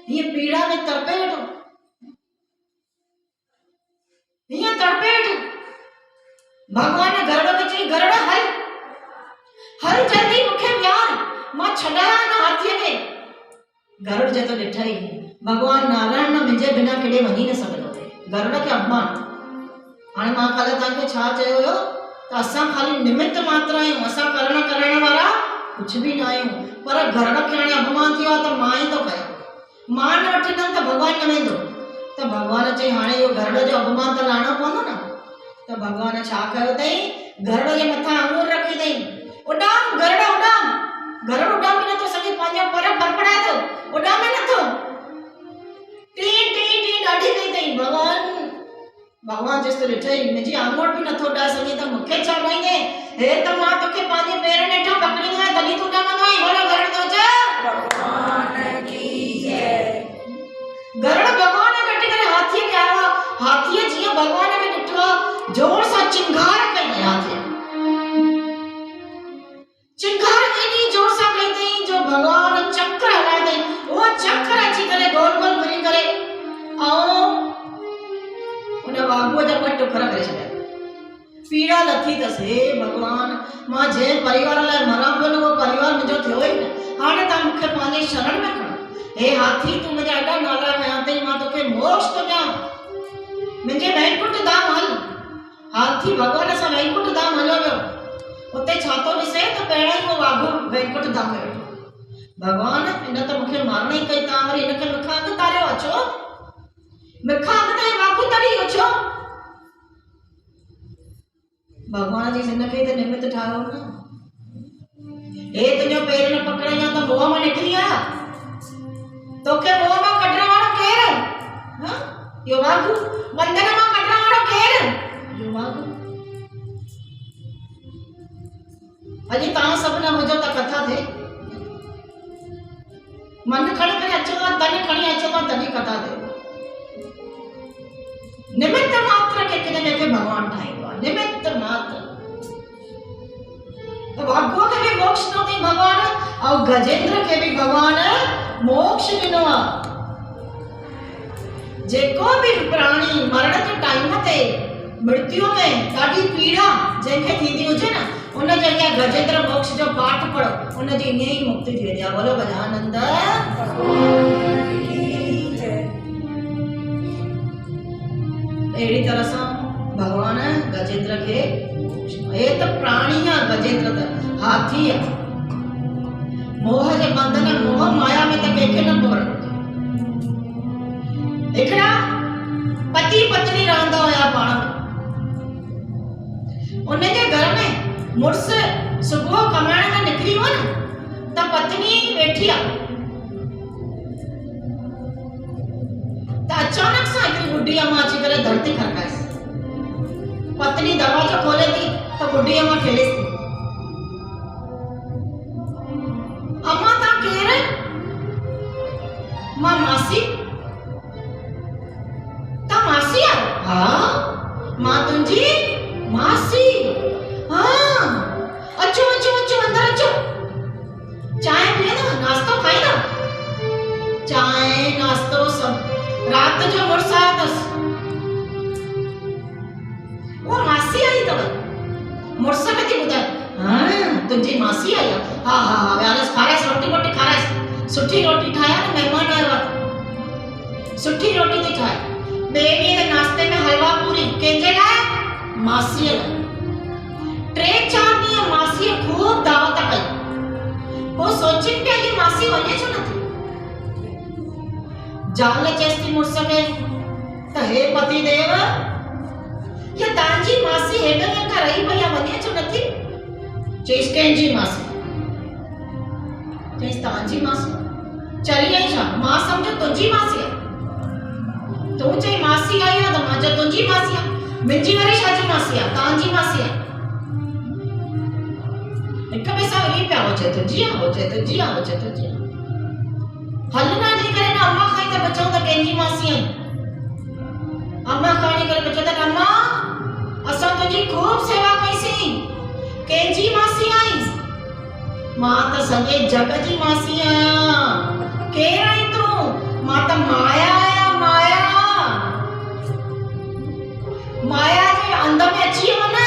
Speaker 1: हीअं पीड़ा में तड़पे वेठो, हीअं तड़पे वेठो। भगवान गरुड़ खे चई गरुड़ हल जल्दी मूंखे विहार, मां छॾाया न हाथीअ खे। गरुड़ जेतो ॾिठई भगवान नारायण न मुंहिंजे बिना केॾे वञी न सघंदो अथई, गरुड़ खे अपमान। हाणे मां कल्ह तव्हांखे छा चयो हुयो त असां ख़ाली निमित्त मात्र आहियूं, असां करण वारा कुझु बि न आहियूं, पर गरुड़ खे हाणे अपमान थियो आहे त मां ई थो कयां, मां न वठंदमि त भगवान न वेंदो। त भगवान चई हाणे इहो गरुड़ जो अपमान त लाहिणो पवंदो न। त भगवान छा कयो अथई, गरुड़ जे मथां आङुर रखी अथई, उॾाम गरुड़ उॾाम। गरुड़ उॾामे नथो सघे, पंहिंजो पर फड़फड़ाए थो, उॾामे नथो। टी टी टी ॾाढी कई अथई, भगवान भगवान जेस ॾिठई मुंहिंजी आङुर बि नथो ॾाए सघे त मूंखे छा ॾाईंदे, हे त मां तोखे पंहिंजे पेरनि हेठां पकड़ींदो आहियां तॾहिं तूं ॾमंदो आहीं। बोलो गरुड़ ध्वज भगवान की जय। गरुड़ भगवान कटे करे हाथीअ खे आयो। हाथीअ जीअं भगवान खे ॾिठो जोर सां चिंगार कई हाथीअ, चिंगार एॾी जोर सां कई अथई जो भगवान चक्र हलाए अथई। उहो चक्र अची करे गोल गोल फिरी करे ऐं उन वाघूअ जा ॿ टुकड़ा करे छॾिया। पीड़ा लथी अथसि। हे भगवान, मां जंहिं परिवार लाइ मरां पियो न उहो परिवार मुंहिंजो थियो ई न। हाणे तव्हां मूंखे पंहिंजे शरण में खणो। हे हाथी, तूं मुंहिंजा एॾा नाला खयां अथई, मां तोखे मोक्ष थो ॾियां। मुंहिंजे वैकुंठ धाम हल। हाथी भगवान सां वैकुंठ धाम हलियो वियो। उते छा थो ॾिसे त पहिरियों ई उहो वाघू वैकुंठ धाम में वेठो। भगवान, इन त मूंखे मारण ई कई, तव्हां वरी हिनखे मूंखां अॻु तारियो अचो। मूंखां अॻु ताईं वाघू तरी अचो। भगवान जी हिनखे त निमित ठाहियो न। हे तुंहिंजो पेर न पकड़ाई त मुंहं मां निकिरी आया। तोखे मुंहं मां कढण वारो केरु? हां, इहो वाघू। बंधन मां कढण वारो केरु? इहो वाघू। अॼु तव्हां सभु न हुजो त कथा थिए। मन खणी करे अचो था, तन खणी अचो था तॾहिं कथा थिए। निमित्त मात्र के कंहिंखे भगवान ठाहींदो आहे। निमित्त मात्र। तो वाघूअ खे बि मोक्ष ॾिनो अथई भगवान, ऐं गजेंद्र खे बि भगवान मोक्ष ॾिनो आहे। जेको बि प्राणी मरण जे टाइम ते मृत्यु में ॾाढी पीड़ा जंहिंखे थींदी हुजे न, उन जॻह गजेंद्र मोक्ष जो पाठ पढ़ो, उन जी ईअं ई मुक्ति थी वेंदी आहे। बोलो गजानंद अहिड़ी तरह सां भगवान गजेंद्र खे, हे त प्राणी आहे गजेंद्र, त हाथी आहे। मोह जे बंधन, मोह माया में त कंहिंखे न पकड़ो। हिकिड़ा पति पत्नी रहंदा हुया पाण में। उनजे घर में मुड़ुस सुबुह कमाइण लाइ निकिरी वियो न, त पत्नी वेठी आहे। त अचानक सां हिकिड़ी बुढ़ी अम्मा अची करे धरती खड़काएसि। पत्नी दरवाजो खोले थी त बुढ़ी अम्मा ठेलेसि थी। अम्मा तव्हां केरु? मां मासी। तव्हां मासी आहियो? हा, मां तुंहिंजी मासी। हाँ, अचो अचो अचो, अंदर अचो। चांहि पीअंदव? नाश्तो खाईंदव? चांहि नाश्तो सब। रात जो मुड़ुस आयो अथसि। वो मासी आई अथव? मुड़ुस खे थी ॿुधाए, हाँ तुंहिंजी मासी आई आहे। हा हा हा, वियारसि, खाराइसि, रोटी वोटी खाराइसि। सुठी रोटी ठाहिया न, महिमान आयो आहे। सुठी रोटी थी ठाहे। ॿिए ॾींहं ते नाश्ते में हलवा पूरी। कंहिंजे लाइ? मासीअ लाइ। 3-4 ॾींहं मासीअ खूब दावत कई। पोइ सोचिन पिया कि मासी वञे छो नथी। जाल चेस्ती मुड़ुस खे त हे पति देव, ये तव्हांजी मासी हेॾे ॾींहं खां रही पई आहे, वञे छो नथी। चईसि कंहिंजी मासी? चईसि तव्हांजी मासी। चली आई छा? मां सम्झो तुंहिंजी मासी आहे। तूं चई मासी आई आहे त मां चयो तुंहिंजी मासी आहे। मुंहिंजी वरी छाजी मासी आहे? तव्हांजी मासी आहे। हिक ॿिए सां विड़ी पिया, हो चए तुंहिंजी आहे, हो चए तुंहिंजी आहे, हो चए तुंहिंजी आहे। हल न हली करे न अम्मा खाई त बचऊं त कंहिंजी मासी आई। अम्मा खणी करे बचो त अम्मा असां तुंहिंजी खूब सेवा कईसीं, कंहिंजी मासी आई? मां त सॼे जग जी मासी आहियां। केरु आई तूं? मां त माया आहियां। माया, माया जे अंध में अची वियो न।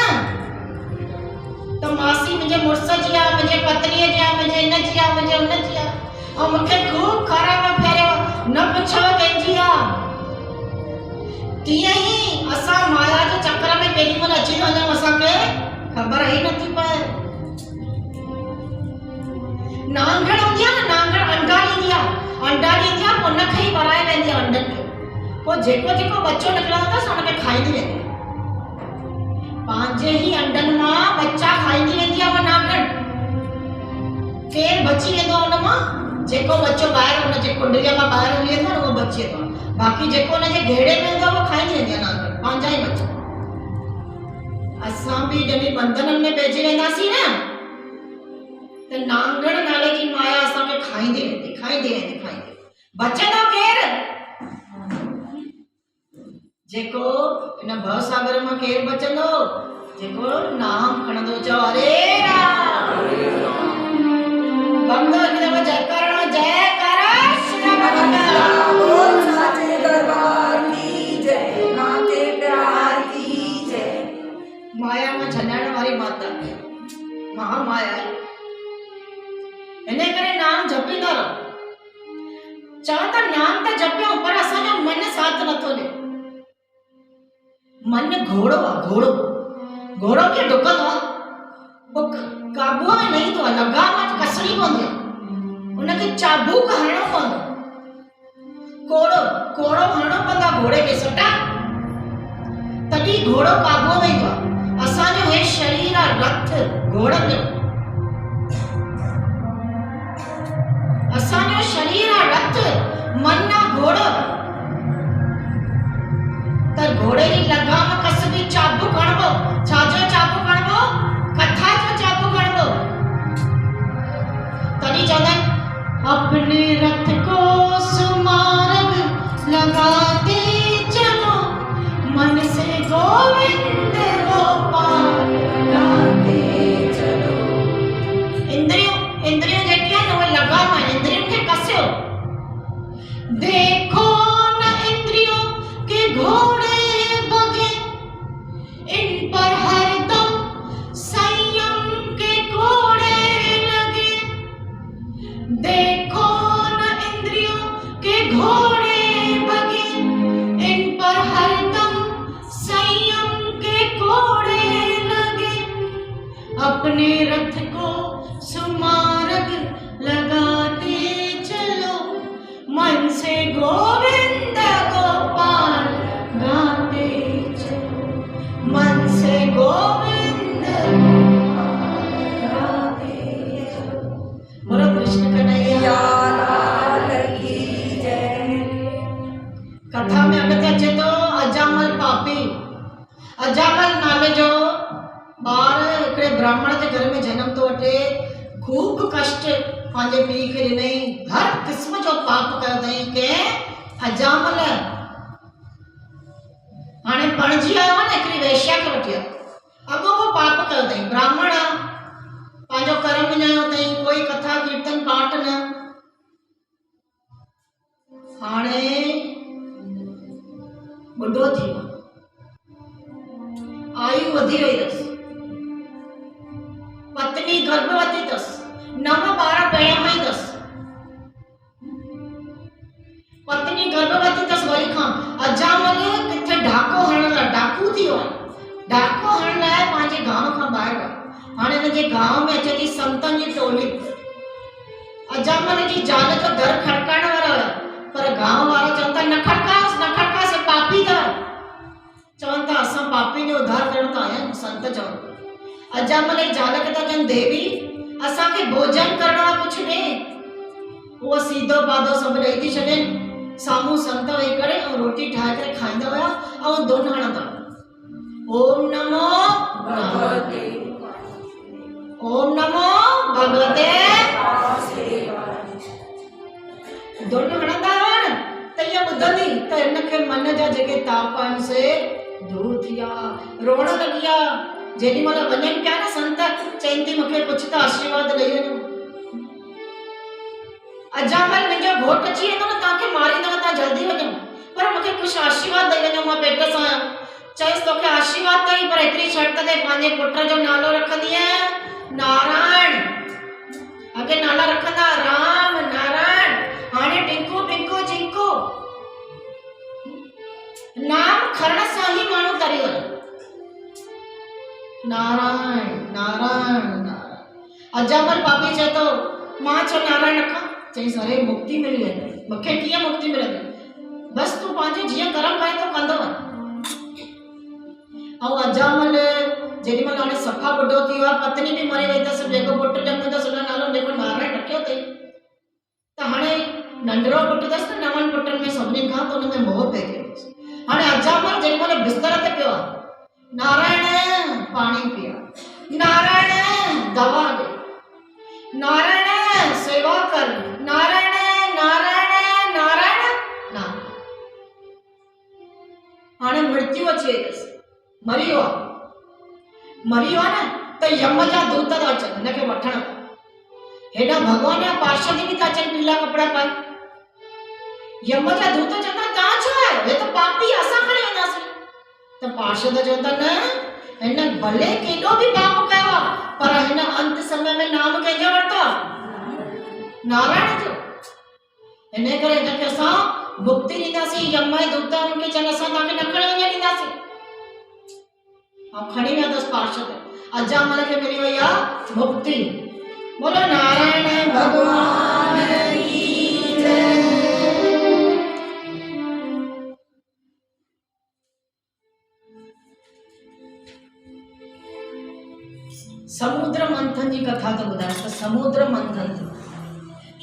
Speaker 1: त मासी मुंहिंजे मुड़ुस जी आहे, मुंहिंजे पत्नीअ जी आहे, मुंहिंजे इन जी आहे, मुंहिंजे उन जी आहे। ऐं मूंखे खूब खारायो फेरियो, न पुछो कंहिंजी आहे। तीअं ई असां माया जे चक्र में केॾी महिल अची वञूं, असांखे ख़बर ई नथी पए। नांगड़ हूंदी आहे न, नांगड़ अंडा ॾींदी आहे। अंडा ॾींदी आहे, पोइ उनखे ई भराए वेंदी आहे अंडनि खे। पोइ जेको जेको बच्चो निकिरंदो अथसि हुनखे खाईंदी वेंदी आहे। पंहिंजे ई अंडनि मां बच्चा खाईंदी वेंदी आहे उहा नांगड़। केरु बची वेंदो हुन मां? जेको बच्चो ॿाहिरि हुनजे कुंडलीअ मां ॿाहिरि हली वेंदो आहे उहो बची वेंदो आहे। बाक़ी जेको हुनजे घेड़े में हूंदो आहे उहो खाईंदी वेंदी आहे नांगड़। पंहिंजा ई बच्चा। असां बि जॾहिं बंधननि में पइजी वेंदासीं न त नांगण नाले जी माया असांखे खाईंदी वेंदी। बचंदो केरु? जेको इन भव सागर मां केरु बचंदो? जेको नाम खणंदो। चओ हरे राम। बंदो हिकु दफ़ो जयकारो जयकार श्री भगवान
Speaker 3: बोल साचे दरबार की जय, माते प्यार की जय।
Speaker 1: माया में छॾाइण वारी माता महामाया आहे। हिन करे नाम जपींदा रहो। चवां त नाम त जपियो पर असांजो मन साथ नथो ॾे। मन घोड़ो आहे, घोड़ो खे डुकंदो आहे, पोइ काबूअ में न ईंदो आहे, लगाम में कसणी पवंदी आहे, उनखे चाबुक हणणो पवंदो, कोड़ो हणणो पवंदो आहे घोड़े खे सटा, तॾहिं घोड़ो काबूअ में ईंदो आहे। असांजो हे शरीर आहे रथ घोड़नि जो, असांजो शरीर आहे रथ, मन आहे घोड़ो। त घोड़े जी लगाम कसबी चाबुक हणबो। छाजो चाबुक हणबो? कथा जो चाबुक हणबो। तॾहिं चवंदा आहिनि अपने रथ को सुमार्ग लगाते चलो, मन से गोविंद गोपाल गाते चलो। इंद्रियों जेके आहिनि उहे लगाम आहिनि, इंद्रियों खे कसियो। देखो न इंद्रियों के घोड़े बगे, इन पर हरदम संयम के कोड़े लगे। देखो न इंद्रियों के घोड़े बगे, इन पर हरदम संयम के कोड़े लगे। अपने रथ को सुमार्ग लगाते चलो, मन से गोविंद गोपाल गाते चलो, मन से गोविंद गोपाल गाते चलो। बोलो कृष्ण कन्हैया
Speaker 3: लाल की जय।
Speaker 1: कथा में अॻिते अचे थो अजामल पापी। अजामल नाले जो ॿार हिकिड़े ब्राह्मण जे घर में जनम थो वठे। खूब कष्ट पंहिंजे पीउ खे ॾिनई, हर क़िस्म जो पाप कयो अथई। कंहिं अजामल हाणे पणिजी आयो आहे न, हिकिड़ी वेश्या खे वठी आयो, अॻोपो पाप कयो अथई। ब्राह्मण पंहिंजो कर्म विञायो अथई, कोई कथा कीर्तन पाठ न। हाणे ॿुढो थी वियो, आयु वधी वई अथसि, पत्नी गर्भवती अथसि, 9 ॿार पहिरियों में अथसि। पत्नी गर्भवती अथसि वरी खां। अजामल किथे डाको हणण लाइ डाकू थी वियो आहे। डाको हणण लाइ पंहिंजे गांव खां ॿाहिरि वियो। हाणे हिनजे गांव में अचे थी संतनि जी टोली। अजामल जी ज़ाल जो दर खड़काइण वारा हुया, पर गांव वारा चवनि था न खड़कास, हे पापी अथव। चवनि था असां पापी जो उद्धार करण था आया आहियूं। संत चवनि अजामल जी ज़ाल खे था चवनि देवी असांखे भोजन करणो आहे, कुझु ॾे। उहो सीधो पाधो सभु ॾेई थी छॾनि। साम्हूं संत वेही करे ऐं रोटी ठाहे करे खाईंदा हुया ऐं धुन हणंदा। ओम नमो भगवते, ओम नमो भगवते। धुन हणंदा हुआ त इहा ॿुधंदी त हिनखे मन जा जेके ताप आहिनि से दूर थी विया, रोअण लॻी विया। जेॾी महिल वञनि पिया न संत, चवनि थी मूंखे कुझु त आशीर्वाद ॾेई वञो। अजामल मुंहिंजो घोट अची वेंदो न तव्हांखे मारींदव, तव्हां जल्दी वञो, पर मूंखे कुझु आशीर्वाद ॾेई वञो, मां पेट सां आहियां। चयसि तोखे आशीर्वाद अथई, पर हिकिड़ी शर्त ते पंहिंजे पुट जो नालो रखंदीअ नारायण। अॻे नाला रखंदा राम नारायण, हाणे टिंकू टिंकू चिंकू। नाम खरण सां ई माण्हू तरी वञे। नारायण नारायण नारायण। अजामल पापी चए थो मां छो नारायण रखां? चईसि अरे मुक्ति मिली वेंदी। मूंखे कीअं मुक्ति मिलंदी? बसि तूं पंहिंजो जीअं कर्म करे थो कंदो वञ। ऐं अजामल जेॾी महिल हाणे सफ़ा ॿुढो थी वियो आहे, पत्नी बि मरी वई अथसि, जेको पुटु ॼमियो अथसि हुन नालो जेको नारायण रखियो अथई। त हाणे नंढिड़ो पुटु अथसि न, 9 पुटनि में सभिनीनि खां, त हुन में मोह पइजी वियो अथसि। हाणे अजामल जेॾी महिल बिस्तर ते पियो आहे, नारायण पाणी पिया, नारायण दवा ॾे, नारायण सेवा कर, नारायण नारायण नारायण नारायण। हाणे मृत्यु अची वई अथसि, मरी वियो आहे न, त यम जा दूत था अचनि हिनखे वठण। हेॾा भॻवान जा पार्षद बि था अचनि पीला कपिड़ा पाए। यम जा दूत चवंदा तव्हां छो आहियो, हे त पापी, असां खणी वेंदासीं। त पार्षद चवंदा न, हिन भले केॾो बि पाप कयो आहे, पर हिन अंत समय में नाम कंहिंजो वरितो आहे, नारायण जो। हिन करे हिनखे असां मुक्ति ॾींदासीं। यम जे दूत हुनखे चवनि असां तव्हांखे न खणी वञण ॾींदासीं। ऐं खणी विया अथसि पार्षद, अजामल खे मिली वई आहे मुक्ति। बोलो नारायण भगवान की जय। समुद्र मंथन जी कथा तो ॿुधाए त समुद्र मंथन थियो।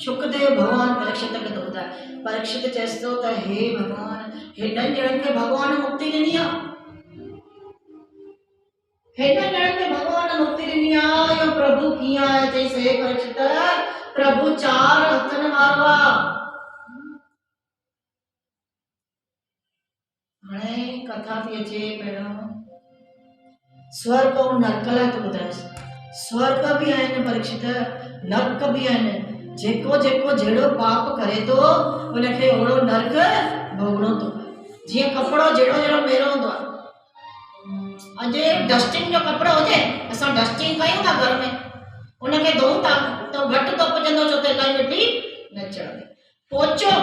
Speaker 1: शुकदेव भगवान परीक्षित खे थो ॿुधाए। परीक्षित चएसि थो त हे भगवान, हेॾनि ॼणनि खे भगवान मुक्ति ॾिनी आहे, हेॾनि ॼणनि खे भगवान मुक्ति ॾिनी आहे। इहो प्रभु कीअं आहे? चईसि हे परीक्षित, प्रभु 4 हथनि वारो आहे। हाणे कथा थी अचे पहिरियों स्वर्ग ऐं नरक लाइ थो ॿुधाएसि। स्वर्ग बि आहिनि परीक्षित, नरक बि आहिनि। जेको जेको जहिड़ो पाप करे थो उनखे ओड़ो नरक भोगणो थो। जीअं कपिड़ो जहिड़ो जहिड़ो मेरो हूंदो आहे। अॼु डस्टिंग जो कपिड़ो हुजे, असां डस्टिंग कयूं था घर में, उनखे धोऊं था त घटि धोपजंदो, छो त इलाही मिटी न चढ़ंदी। पोचो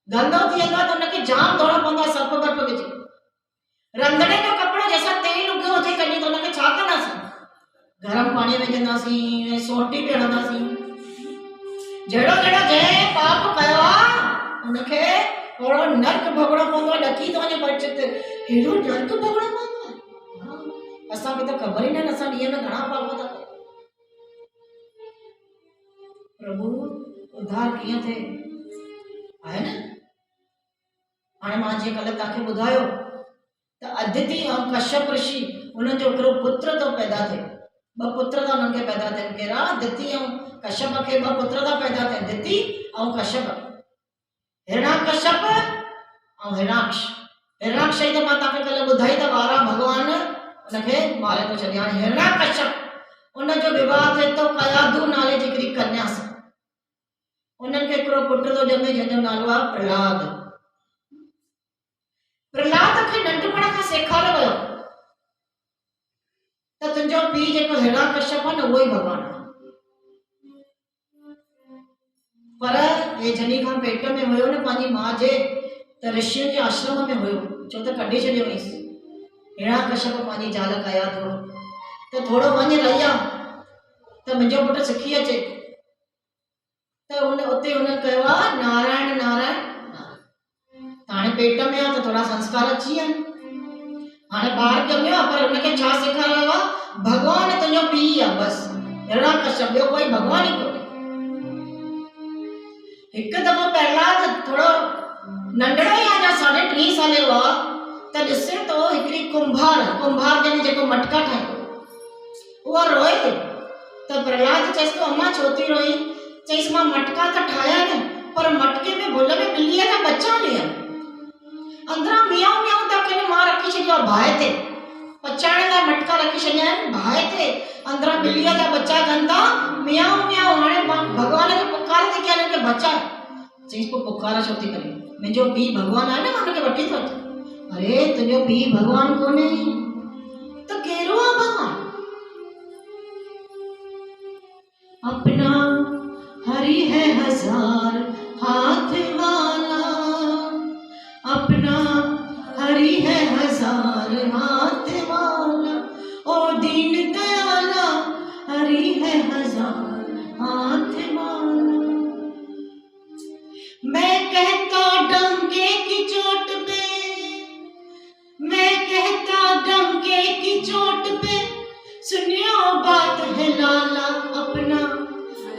Speaker 1: गंदो थी वेंदो आहे त उनखे जाम धोइणो पवंदो आहे, सर्फ बर्फ विझी। रंधिणे जो कपिड़ो जंहिंसां तेल उगियो हुजे कॾहिं, त उनखे छा कंदासीं? गरम पाणी में विझंदासीं ऐं सोटी बि हणंदासीं। जहिड़ो जहिड़ो जंहिं पाप कयो आहे उनखे ओड़ो नर्क भोगणो पवंदो आहे। ॾकी थो वञे परीक्षित, हेॾो नर्क भोगणो पवंदो आहे? असांखे त ख़बर ई न आहे, असां ॾींहं में घणा पाप था कयूं। प्रभु उद्धार कीअं थिए आहे न। हाणे मां जीअं कल्ह तव्हांखे ॿुधायो त अदिति ऐं कश्यप ऋषि, उन्हनि जो हिकिड़ो पुत्र थो पैदा थिए। 2 पुत्र था उन्हनि खे पैदा थियनि। कहिड़ा? अदिति ऐं कश्यप खे 2 पुत्र था पैदा थियनि, अदिति ऐं कश्यप। हिरण्याकश्यप ऐं हिरणाक्ष। हिरणाक्ष त मां तव्हांखे कल्ह ॿुधाई त 12 भॻवान उनखे मारे थो छॾे। हाणे हिरण्याकश्यप उनजो विवाह थिए थो कयाधु नाले जी हिकिड़ी कन्या सां। उन्हनि खे हिकिड़ो पुटु थो ॼमे जंहिंजो नालो आहे प्रहलाद। प्रहलाद खे नंढपण खां सेखारियो वियो त तुंहिंजो पीउ जेको हिरण्याकश्यप आहे न, उहो ई भॻवानु आहे। पर हे जॾहिं खां पेट में हुयो न पंहिंजी माउ जे, त ऋषियुनि जे आश्रम में हुयो, छो त कढी छॾियो हुयसि। हिरण्याकश्यप पंहिंजी ज़ाल कयाधु त थोरो वञ रही आ त मुंहिंजो पुटु सिखी अचे। त उते हुन कयो आहे नारायण नारायण। हाणे पेट में आहे त थोरा संस्कार अची विया आहिनि। हाणे ॿार ॼमियो आहे, पर हुनखे छा सेखारियो आहे? भॻवानु तुंहिंजो पीउ आहे बसि, हिरण्याकश्यप, ॿियो कोई भॻवानु ई कोन्हे। हिकु दफ़ो प्रहलाद थोरो नंढड़ो ई आहे, 3.5 साल जो आहे, त ॾिसे थो हिकिड़ी कुंभार जंहिं जेको मटका ठाहींदो, उहा रोए थी। त प्रहलाद चएसि थो अम्मा छो थी रोई? चईसि मां मटका त ठाहिया न, पर मटके में भुल में ॿिलीअ जा बच्चा हली आहिनि। अंदरां मियाऊं मियाऊं था कनि, मां रखी छॾियो आहे बाहि ते, पचाइण लाइ मटका रखी छॾिया आहिनि बाहि ते, अंदरां ॿिलीअ जा बच्चा कनि था मियाऊं मियाऊं। हाणे मां भॻवान खे पुकार थी कयां हिनखे बचाए। चईसि पोइ पुकार छो थी करे? मुंहिंजो पीउ भॻवानु आहे न, मां हुनखे वठी थो अचां। अरे तुंहिंजो पीउ भॻवानु कोन्हे त कहिड़ो आहे भॻवानु? अपना हरि है 1000 हाथ वाला, अपना हरि है 1000 हाथ वाला, ओ दीन दयाला हरि है 1000 हाथ वाला। मैं कहता डंके की चोट पे, मैं कहता डंके की चोट पे, सुनियो बात है लाला, अपना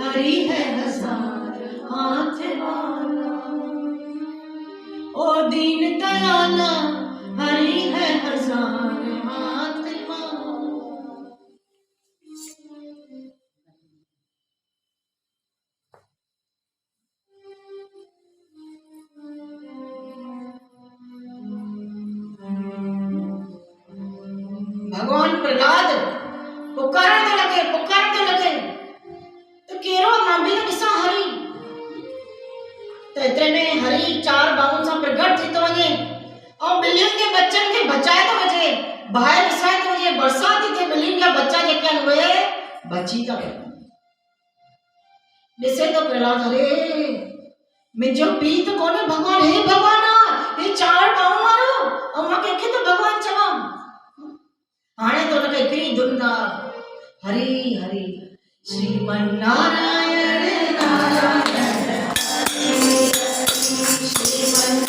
Speaker 1: हरि है 1000 हाथ वाला, ओ दीन दयाला भगवान प्रहलाद पुकारने लगे तो केरो मां भी किसा हरी तो इतने में हरी 4 बाहुन सां प्रगट थी तो वञे और ॿिलियुनि के बच्चन के बचाए तो वञे बाहर विसाए तो वञे बरसात थी थिए ॿिलियुनि जा बच्चा जेके आहिनि उहे बची था वञनि ॾिसे तो प्रहलाद अरे मुंहिंजो पीउ त कोन्हे भगवान हे भगवान हे 4 बाहुन वारो ऐं मां कंहिंखे तो भगवान चवां हाणे तो हुनखे हिकिड़ी धुन हरी हरी श्रीमन नारायण नारायण श्रीमन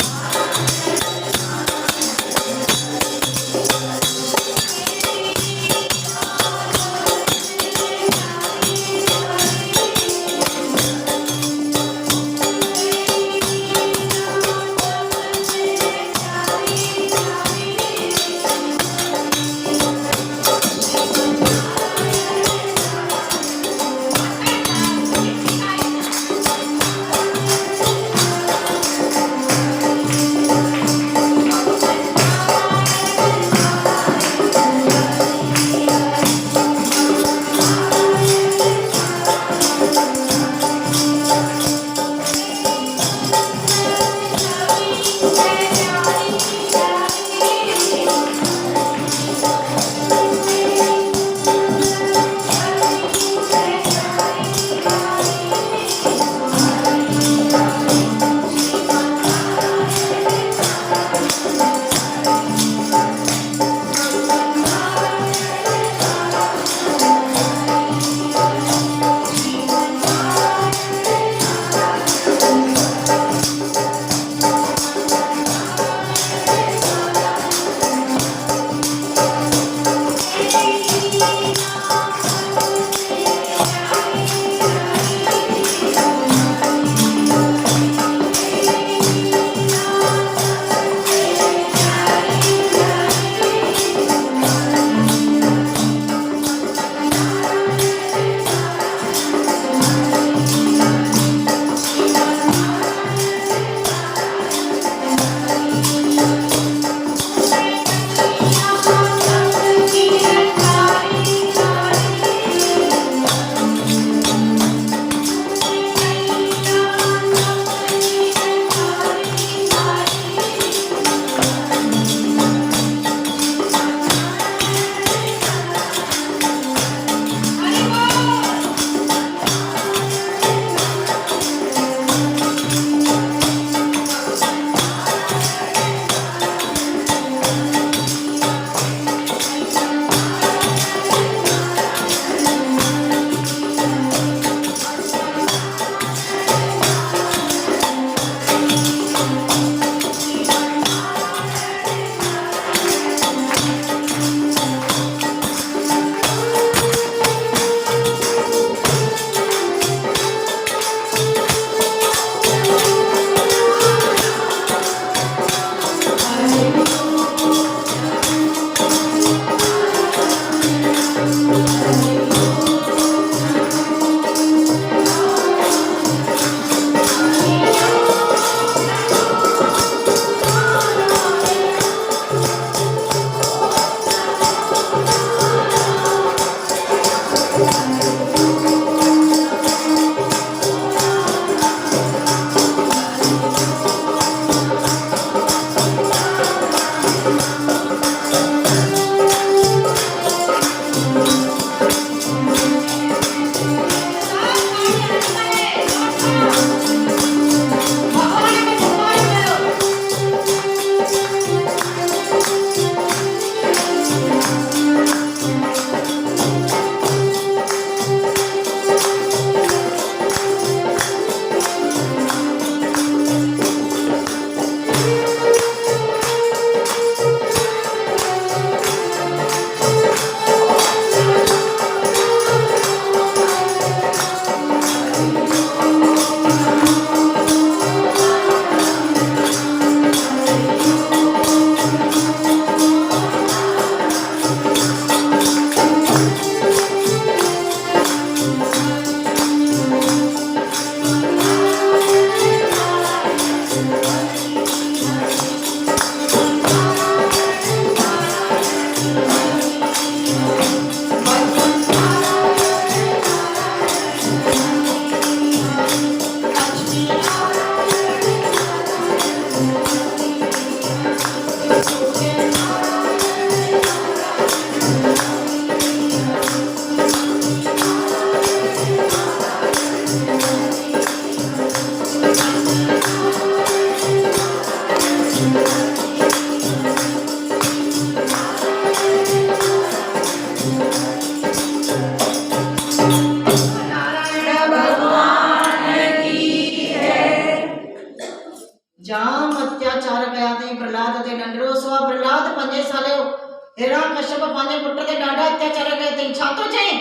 Speaker 1: छा थो चई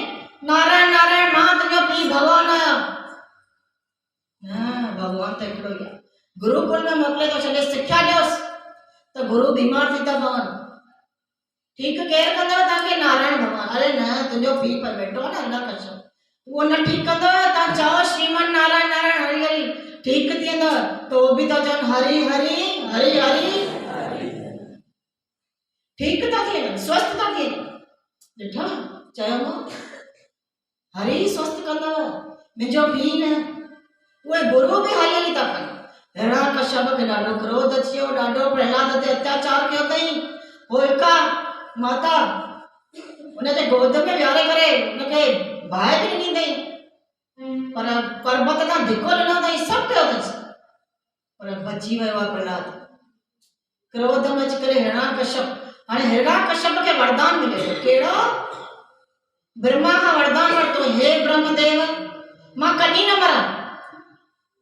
Speaker 1: नारायण नारायण मां तुंहिंजो पीउ भॻवान आहियां। न भॻवान त हिकिड़ो ई आहे। गुरुकुल में मोकिले थो छॾे सिख्या ॾियोसि त गुरु बीमार थी था पवनि। ठीकु केरु कंदव तव्हांखे? नारायण भॻवान। अरे न तुंहिंजो पीउ पर वेठो आहे न हिरण्यकश्यप, उहो न ठीकु कंदव। तव्हां चओ श्रीमन नारायण नारायण हरि हरि ठीकु थी वेंदव, त उहो बि था चवनि हरि हरि हरि हरि ठीकु था थियनि, स्वस्थ था थियनि। ॾिठो चयो हरि स्वस्थ कंदव, मुंहिंजो पीउ न। उहे गुरु बि हली हली था कनि। हिरण्यकश्यप खे ॾाढो क्रोध अची वियो, ॾाढो प्रहलाद ते अत्याचार कयो अथई। होलिका माता उनजे गोद में विहारे करे उनखे बाहि बि ॾिनी अथई, पर पर्वत खां धिको ॾिनो अथई, सभु कयो अथसि, पर बची वियो आहे प्रहलाद। क्रोध में अची करे हिरण्यकश्यप, हाणे हिरण्यकश्यप खे वरदान मिले थो। कहिड़ो? ब्रह्मा खां वरदान वरितो, हे ब्रह्मदेव मां कॾहिं न मरां।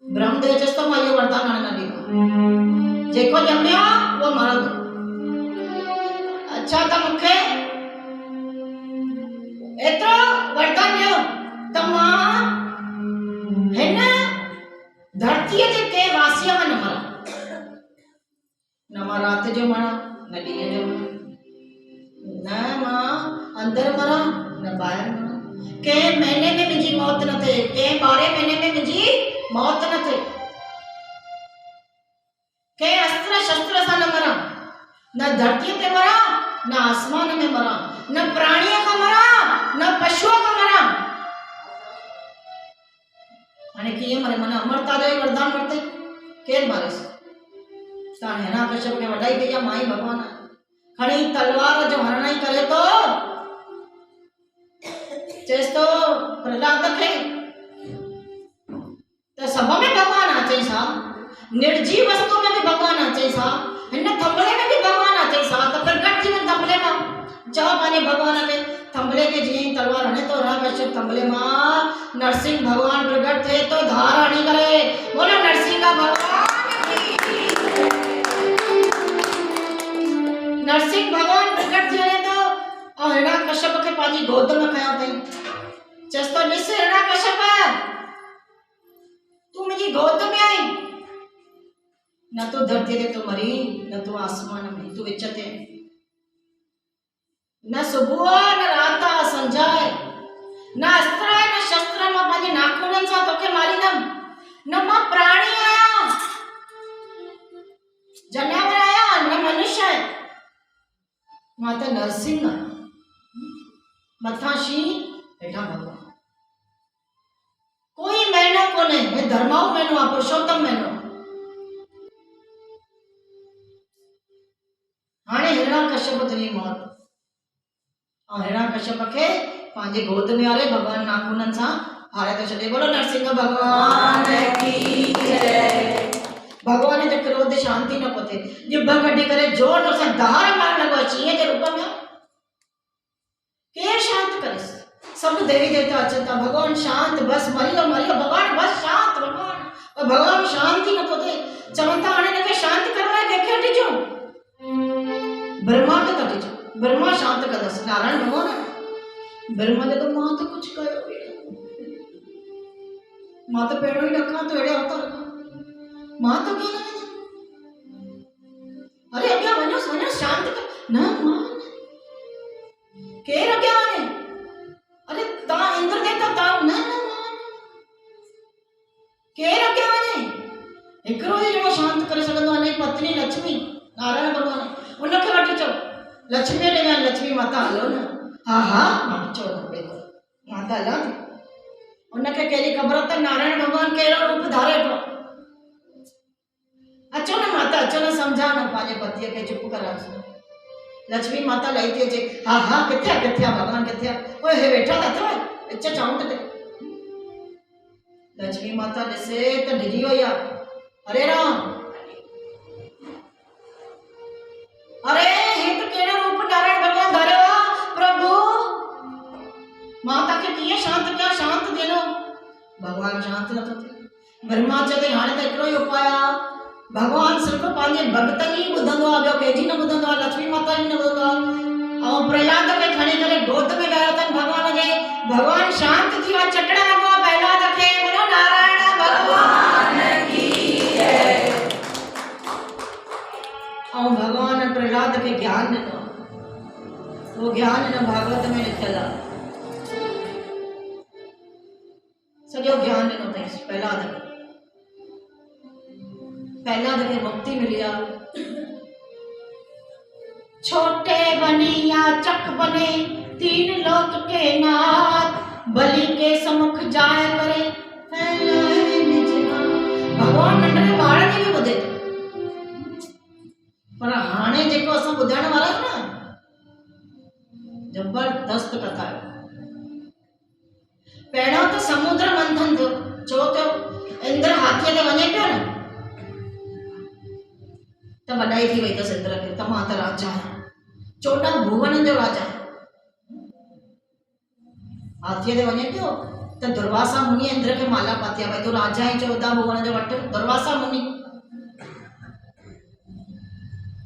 Speaker 1: ब्रह्मदेव चएसि थो मां इहो वरदान हाणे न ॾींदो, जेको ॼमियो उहो मरंदो। अच्छा त मूंखे एतिरो वरदान ॾियो त मां हिन धरतीअ जे के वासीअ में न मरां, न मां राति जो मरां न ॾींहं जो मरां, न मां अंदरि मरां न ॿाहिरि मरां, कंहिं महीने में मुंहिंजी मौत न थिए, कंहिं 12 महीने में मुंहिंजी मौत न थिए, कंहिं अस्त्र शस्त्र सां न मरां, न धरतीअ ते मरां न आसमान में मरां, न प्राणीअ खां मरां न पशुअ खां मरां। हाणे कीअं मरे? माना अमरता जो वरदान वरितई, केरु मारेसि? तव्हां हिरण्यकश्यप खे वॾाई कई आहे, मां ई भॻवान आहियां। खणी तलवार जो हरण ई करे थो, चएसि थो प्रहलाद खे त सभ में भॻवान आहे, चई सा निर्जीव वस्तु में बि भॻवान आहे, चई सा हिन थंभले में बि भॻवान आहे, चई सा त प्रकट थी वञ थंभले मां। चओ पंहिंजे भॻवान खे। थंभले खे जीअं ई तलवार हणे थो हिरण्यकश्यप, थंभले मां नरसिंह भॻवान प्रकट थिए थो, धार हणी करे। बोलो नरसिंह भॻवान की। नरसिंह भॻवान प्रकट थी वञे थो ऐं हिरण्यकश्यप खे पंहिंजी गोद में खयो अथई। चएसि थो ॾिस हिरण्यकश्यप तूं मुंहिंजी गोद में आई, न तूं धरतीअ ते तूं मरी, न तूं आसमान में, तूं विच ते, न सुबुह न रात आहे संझा आहे, न अस्त्र आहे न शस्त्र आहे, मां पंहिंजे नाखूननि सां तोखे मारींदमि, न मां प्राणी आहियां जानवर आहियां, न मनुष्य आहे, मां त नरसिंह आहियां, मथां शींहुं हेठां भॻवान। कोई महीनो कोन्हे, हे धर्माऊ महीनो आहे, पुरुषोत्तम महीनो। हाणे हिरण्यकश्यप तुंहिंजी मौत, ऐं हिरण्यकश्यप खे पंहिंजे गोद में वारे भॻवान नाखूननि सां हारे थो छॾे। बोलो नरसिंह भॻवान की जय। भॻवान जो क्रोध शांति न पते, ॼिभ कढी करे जोर सां धार मारण लॻो चींह जे रूप में। केरु शांत करेसि? सभु देवी देवता अचनि था, भॻवान शांत, बसि मरियो मरियो भॻवान, बसि शांत भॻवान, पर भॻवान शांति नथो थिए। चवनि था हाणे हिनखे शांत करण लाइ कंहिंखे वठी अचूं? ब्रह्मा खे था वठी अचूं, ब्रह्मा शांत कंदसि। नारायण भॻवान ब्रह्मा जो त मां त कुझु कयो बि न, मां त पहिरियों ई रखां थो, अहिड़े अवतार रखां, मां त कीअं न कंदमि? अरे अॻियां वञोसि वञोसि शांत कर। न मां केरु अॻियां वञे? अरे तव्हां इंद्र देवता तव्हां न न मां केरु अॻियां वञे? हिकिड़ो ई ॼणो शांत करे सघंदो आहे, हिनजी पत्नी लक्ष्मी, नारायण भॻवान, उनखे वठी अचो। लक्ष्मी ॾे वञ, लक्ष्मी माता हलो न। हा हा मां चओ माता हलां थी। उनखे कहिड़ी ख़बर त नारायण भॻवान कहिड़ो रूप धारे थो। अचो न माता अचो न, सम्झा न पंहिंजे पतीअ खे, चुप करायोसि। लक्ष्मी माता लही थी अचे। हा हा किथे आहे किथे आहे भॻवान किथे आहे? ओए हे वेठा त अथव विच चाउंट ते। लक्ष्मी माता ॾिसे त डिॼी वई आहे। हरे राम, अरे हे त कहिड़ो रूप नारायण भॻवान धारियो आहे प्रभु, मां तव्हांखे कीअं शांत कयां? शांत थियणो, भॻवान शांत नथो थिए। ब्रह्मा चए हाणे त हिकिड़ो ई उपाय आहे, भॻवान सिर्फ़ु पंहिंजे भॻतनि ई ॿुधंदो आहे, ॿियो कंहिंजी न ॿुधंदो आहे, लक्ष्मी माता जी न ॿुधंदो आहे। ऐं प्रहलाद खे खणी करे गोद में विया अथनि भॻवान भगवान शांत थी और चटड़ा लॻो पहला दफ़े बोलो नारायण भगवान
Speaker 3: की जय।
Speaker 1: और भगवान प्रहलाद के ज्ञान ॾिनो। वो ज्ञान हिन भागवत में लिखियल आहे। सॼो ज्ञान ॾिनो अथईं प्रहलाद खे। प्रहलाद खे मुक्ति मिली आहे। छोटे बने या चक बने तीन लोक के नाथ, बलि के समुख जाय करे फैलाए निज नाम। भगवान नंढड़े ॿार खे बि ॿुधे थो। पर हाणे जेको असां ॿुधाइण वारा आहियूं न, जबरदस्त कथा आहे। पहिरियों त समुद्र मंथन थियो। छो थियो? इंद्र हाथीअ ते वञे पियो न, त वॾाई थी वई अथसि इंद्र खे, त मां त राजा आहियां, 14 भुवन जो राजा आहियां। हाथीअ ते वञे पियो त दुर्वासा मुनि इंद्र खे माला पाती आहे, भई तूं राजा आहीं 14 भुवन जो वटि। दुर्वासा मुनि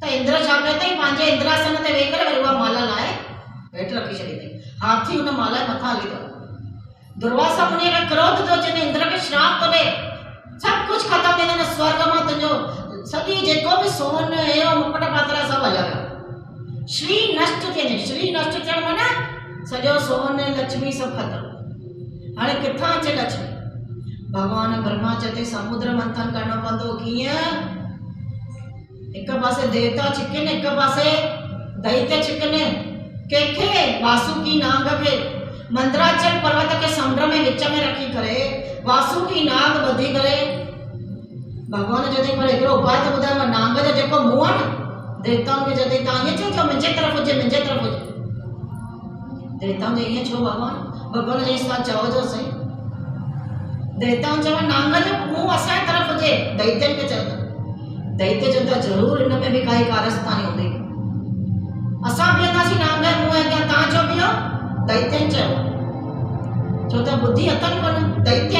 Speaker 1: त इंद्र छा कयो अथई, पंहिंजे इंद्रासन ते वेही करे वरी उहा माला लाहे हेठि रखी छॾी अथई। हाथी हुन माला जे मथां हली थो। दुर्वासा मुनि खे क्रोध थो अचे, इंद्र खे श्राप थो ॾे, सभु कुझु ख़तमु थी वेंदो, स्वर्ग मां तुंहिंजो सॼी जेको बि सोन हेरो मुकुट पातरा सभु हलिया विया। श्री नष्ट थियनि। श्री नष्ट थियण माना सॼो सोन लक्ष्मी सभु ख़तमु। हाणे किथां अचे लक्ष्मी? भगवान ब्रह्मा चए समुद्र मंथन करणो पवंदो। कीअं? हिकु पासे देवता छिकनि, हिकु पासे दैत्य छिकनि। कंहिंखे? वासुकी नाग खे। मंदराचल पर्वत खे समुंड में विच में रखी करे वासुकी नाग ॿधी करे भगवान जॾहिं पर हिकिड़ो उपाय त ॿुधायो, नाग जो जेको मुंहुं आहे न, देवताउनि खे जॾहिं तव्हां ईअं चओ मुंहिंजे तरफ़ हुजे, मुंहिंजे तरफ़ हुजे, देवताउनि जो ईअं छो? भगवान जी तव्हां चओ जो सही। देवताउनि चयो नांग जो मुंहुं असांजे तरफ़ हुजे, दैत्यनि खे चयो। दैत्य चवंदा ज़रूरु हिन में बि काई कारस्तानी हूंदी, असां बीहंदासीं नांग जे मुंहुं अॻियां, तव्हां चओ बीहो। दैत्यनि चयो, छो त बुद्धि अथनि कोन, दैत्य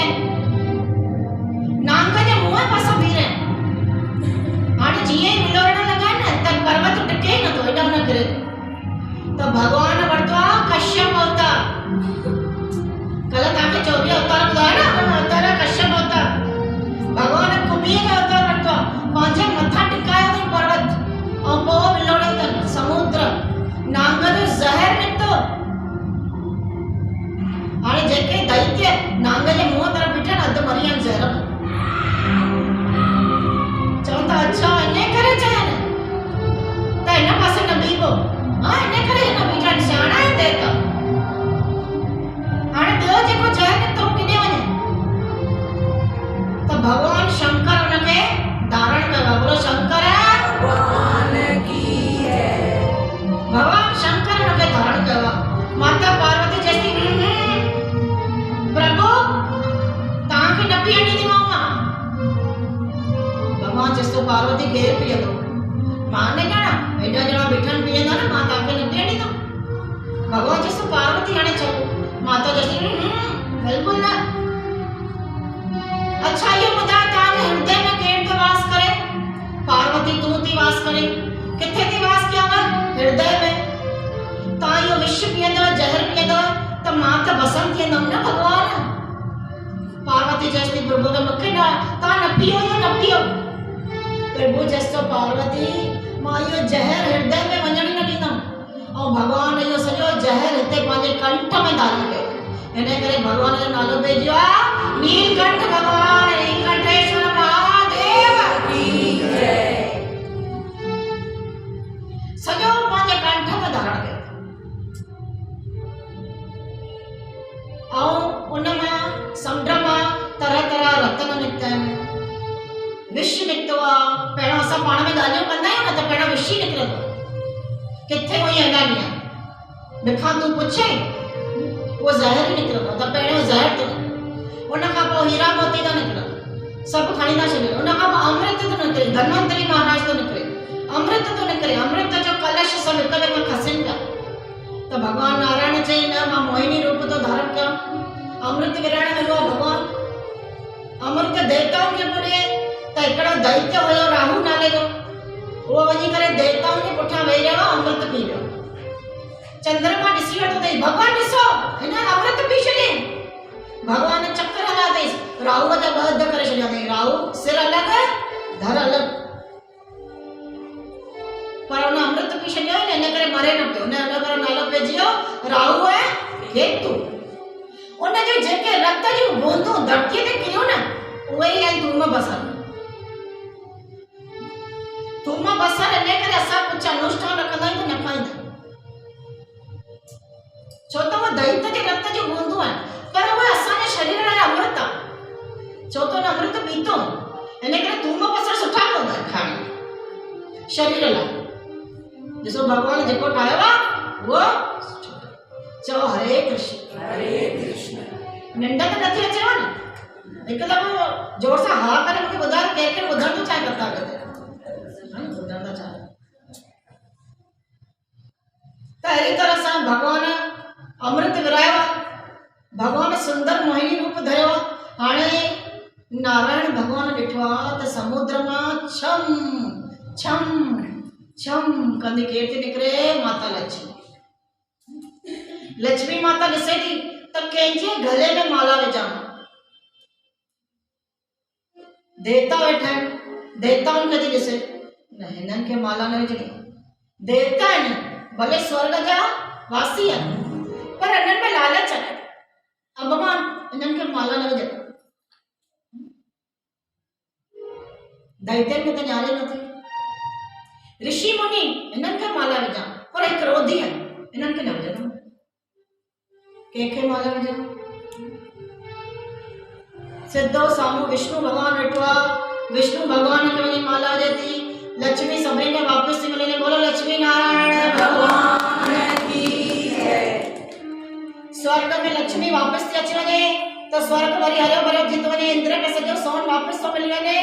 Speaker 1: नांग जे मुंहुं पासां बीह रहिया। हाणे जीअं ई विलोड़ण लॻा न त पर्वत टिके ई नथो, हेॾा न किरे। त भगवान वरितो आहे कश्यप अवतार। कल्ह तव्हांखे 24 अवतार ॿुधाया न, हुन अवतार कश्यप अवतार। भगवान कुबीअ जो अवतार वरितो आहे, पंहिंजे मथां टिकायो अथई पर्वत, ऐं पोइ विलोड़ियो अथनि समुद्र। नांग जो ज़हर निकितो। हाणे जेके दैत्य नांग जे मुंहं तरफ़ बीठा न, अधु मरी आहिनि ज़हर में। चवनि था अच्छा इन करे चयनि त हिन पासे न बीहो। हाँ, इन करे हिन बीठा सियाणा आहिनि देवता। हाणे ॿियो जेको ज़हर निकितो किथे वञे? त भगवान शंकर हुनखे धारण कयो। बोलो शंकर
Speaker 3: भगवान की जय।
Speaker 1: भगवान शंकर हुनखे धारण कयो। माता पार्वती जैसी प्रभु तव्हांखे न पीअण ॾींदीमांव मां। भगवान चएसि थो पार्वती केरु पीअंदो? मां न ॼाणा, हेॾा ॼणा बीठनि पीअंदा न, मां तव्हांखे न पीअण ॾींदमि। भगवान चएसि थो पार्वती हाणे चओ। माता चएसि बिल्कुलु न। अच्छा इहो ॿुधाए तव्हांजे हृदय में केरु थो वास करे? पार्वती तूं थी वास करे। किथे थी वास कयांव? हृदय में। तव्हां इहो विष पीअंदव, जहर पीअंदव त मां त भस्म थी वेंदमि न भगवान। पार्वती चएसि थी प्रभु त मूंखे न, तव्हां न पीओ या न पीओ। प्रभु चएसि थो पार्वती मां इहो जहर हृदय में वञण ई न ॾींदमि। ऐं भगवान इहो सॼो जहर हिते पंहिंजे कंठ में धारण कयो। हिन करे भगवान जो नालो पइजो आहे नीलकंठ भगवान। नीलकंठेश्वर महादेव
Speaker 3: की जय।
Speaker 1: सॼो पंहिंजे कंठ में धारण कयो। ऐं उन मां समुंड मां तरह तरह रतन निकिता आहिनि, विष निकितो आहे। पहिरियों असां पाण में ॻाल्हियूं कंदा आहियूं न त पहिरियों विष ई निकिरंदो। किथे हुई ॻाल्हियां मूंखां तूं पुछे, उहो ज़हर ई निकिरंदो। त पहिरियों ज़हर थो निकिरे, उन खां पोइ हीरा मोती था निकिरनि, सभु खणी था छॾनि। उन खां पोइ अमृत थो निकिरे, धन्वंतरी महाराज थो निकिरे, अमृत थो निकिरे। अमृत जो कलश सभु हिक ॿिए खां खसनि पिया। त भगवान नारायण चई न मां मोहिनी रूप तो धारण कयां, अमृत विराइण लॻो भगवान। अमृत देवताउनि खे पुॾे त हिकिड़ो दैत्य हुयो राहु नाले जो, उहो वञी करे देवताउनि जे पुठियां वेही रहियो, अमृत पी रहियो। चंद्रमा ॾिसी वठो अथई, भगवान ॾिसो हिन अमृत पी करे छॾिया अथई। राहु सिर अलॻि धर अलॻि, पर हुन अमृत पी छॾियो न, इन करे मरे न पियो। हुनजो नालो पइजी वियो राहु ऐं केतु। उनजे जेके रत जूं बूंदूं धरतीअ ते किरियूं न, उहे ई आहिनि थूम बसर। थूम बसर इन करे असां कुझु अनुष्ठान रखंदा आहियूं त न खाईंदा आहियूं, छो त उहे दैत्य जे रत जूं बूंदूं आहिनि, पर उहे असांजे शरीर लाइ अमृत आहे, छो त हुन अमृत पीतो। इन करे थूम बसर सुठा पवंदा आहिनि खाइण शरीर लाइ। ॾिसो भॻवान जेको ठाहियो आहे उहो चओ हरे कृष्ण
Speaker 3: हरे कृष्ण।
Speaker 1: निंड त नथी अचेव न, हिकु दफ़ो जोर सां हा करे मूंखे ॿुधायो केरु केरु ॿुधण थो चाहे कथा अॻिते ॿुधण था चाहे। त अहिड़ी तरह सां भॻवान अमृत विरायो आहे, भॻवान सुंदर मोहिनी रूप धरियो आहे। हाणे नारायण भॻवान ॾिठो आहे त समुद्र मां छम छम छम कंदी केरु थी निकिरे, माता लक्ष्मी। लक्ष्मी माता ॾिसे थी त कंहिंजे गले में माला विझां। देवता वेठा आहिनि, देवताउनि खे थी ॾिसे, न हिननि खे माला न विझणी। देवता आहिनि, भले स्वर्ग जा वासी आहिनि, पर हिननि में लालच आहे। अब भॻवान हिननि खे माला न विझनि। दैत्यनि खे त न्यारे नथी। ऋषि मुनि हिननि खे माला विझां, पर हे क्रोधी आहिनि, हिननि खे न विझनि। कंहिंखे माला विझनि? सिधो साम्हूं विष्णु भॻवान वेठो आहे, विष्णु भॻवान खे वञी माला विझे थी। लक्ष्मी सभिनी खे वापसि थी मिले, बोलो लक्ष्मी नारायण भॻवान की जय। स्वर्ग में लक्ष्मी वापसि थी अची वञे त स्वर्ग वरी हरियो भरियो थी थो वञे, इंद्र खे सॼो सोन वापसि थो मिली वञे,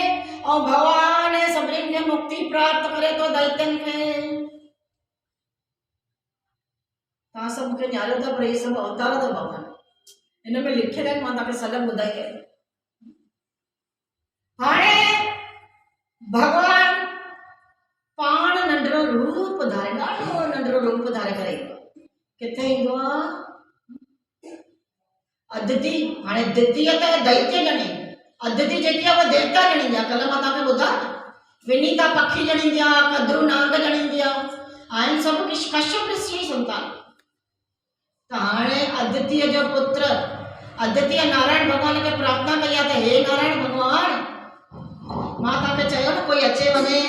Speaker 1: ऐं भॻवान सभिनीनि खे मुक्ति प्राप्त करे थो दैत्यनि खे। तव्हां सभु मूंखे न्यारो था, पर इहे सभु अवतार अथव भॻवान, हिन में लिखियल आहिनि, मां तव्हांखे सॼो ॿुधाई आहे। हाणे भॻवान पाण नंढिड़ो रूप धारे, ॾाढो नंढिड़ो रूप धारे करे किथे ईंदो आहे? अदिति। हाणे दितीअ त दैत्य ॼणी, अदिति जेकी आहे उहा देवता ॼणींदी आहे। कल्ह मां तव्हांखे ॿुधायो, विनीता पखी ॼणींदी आहे, कद्रू नांग ॼणींदी आहे, आहिनि सभु कश्यप ऋषि जी संतान। त हाणे अदितीअ जो पुत्र, अदितीअ नारायण भॻवान खे प्रार्थना कई आहे त हे नारायण भॻवान, मां तव्हांखे चयो न कोई अचे वञे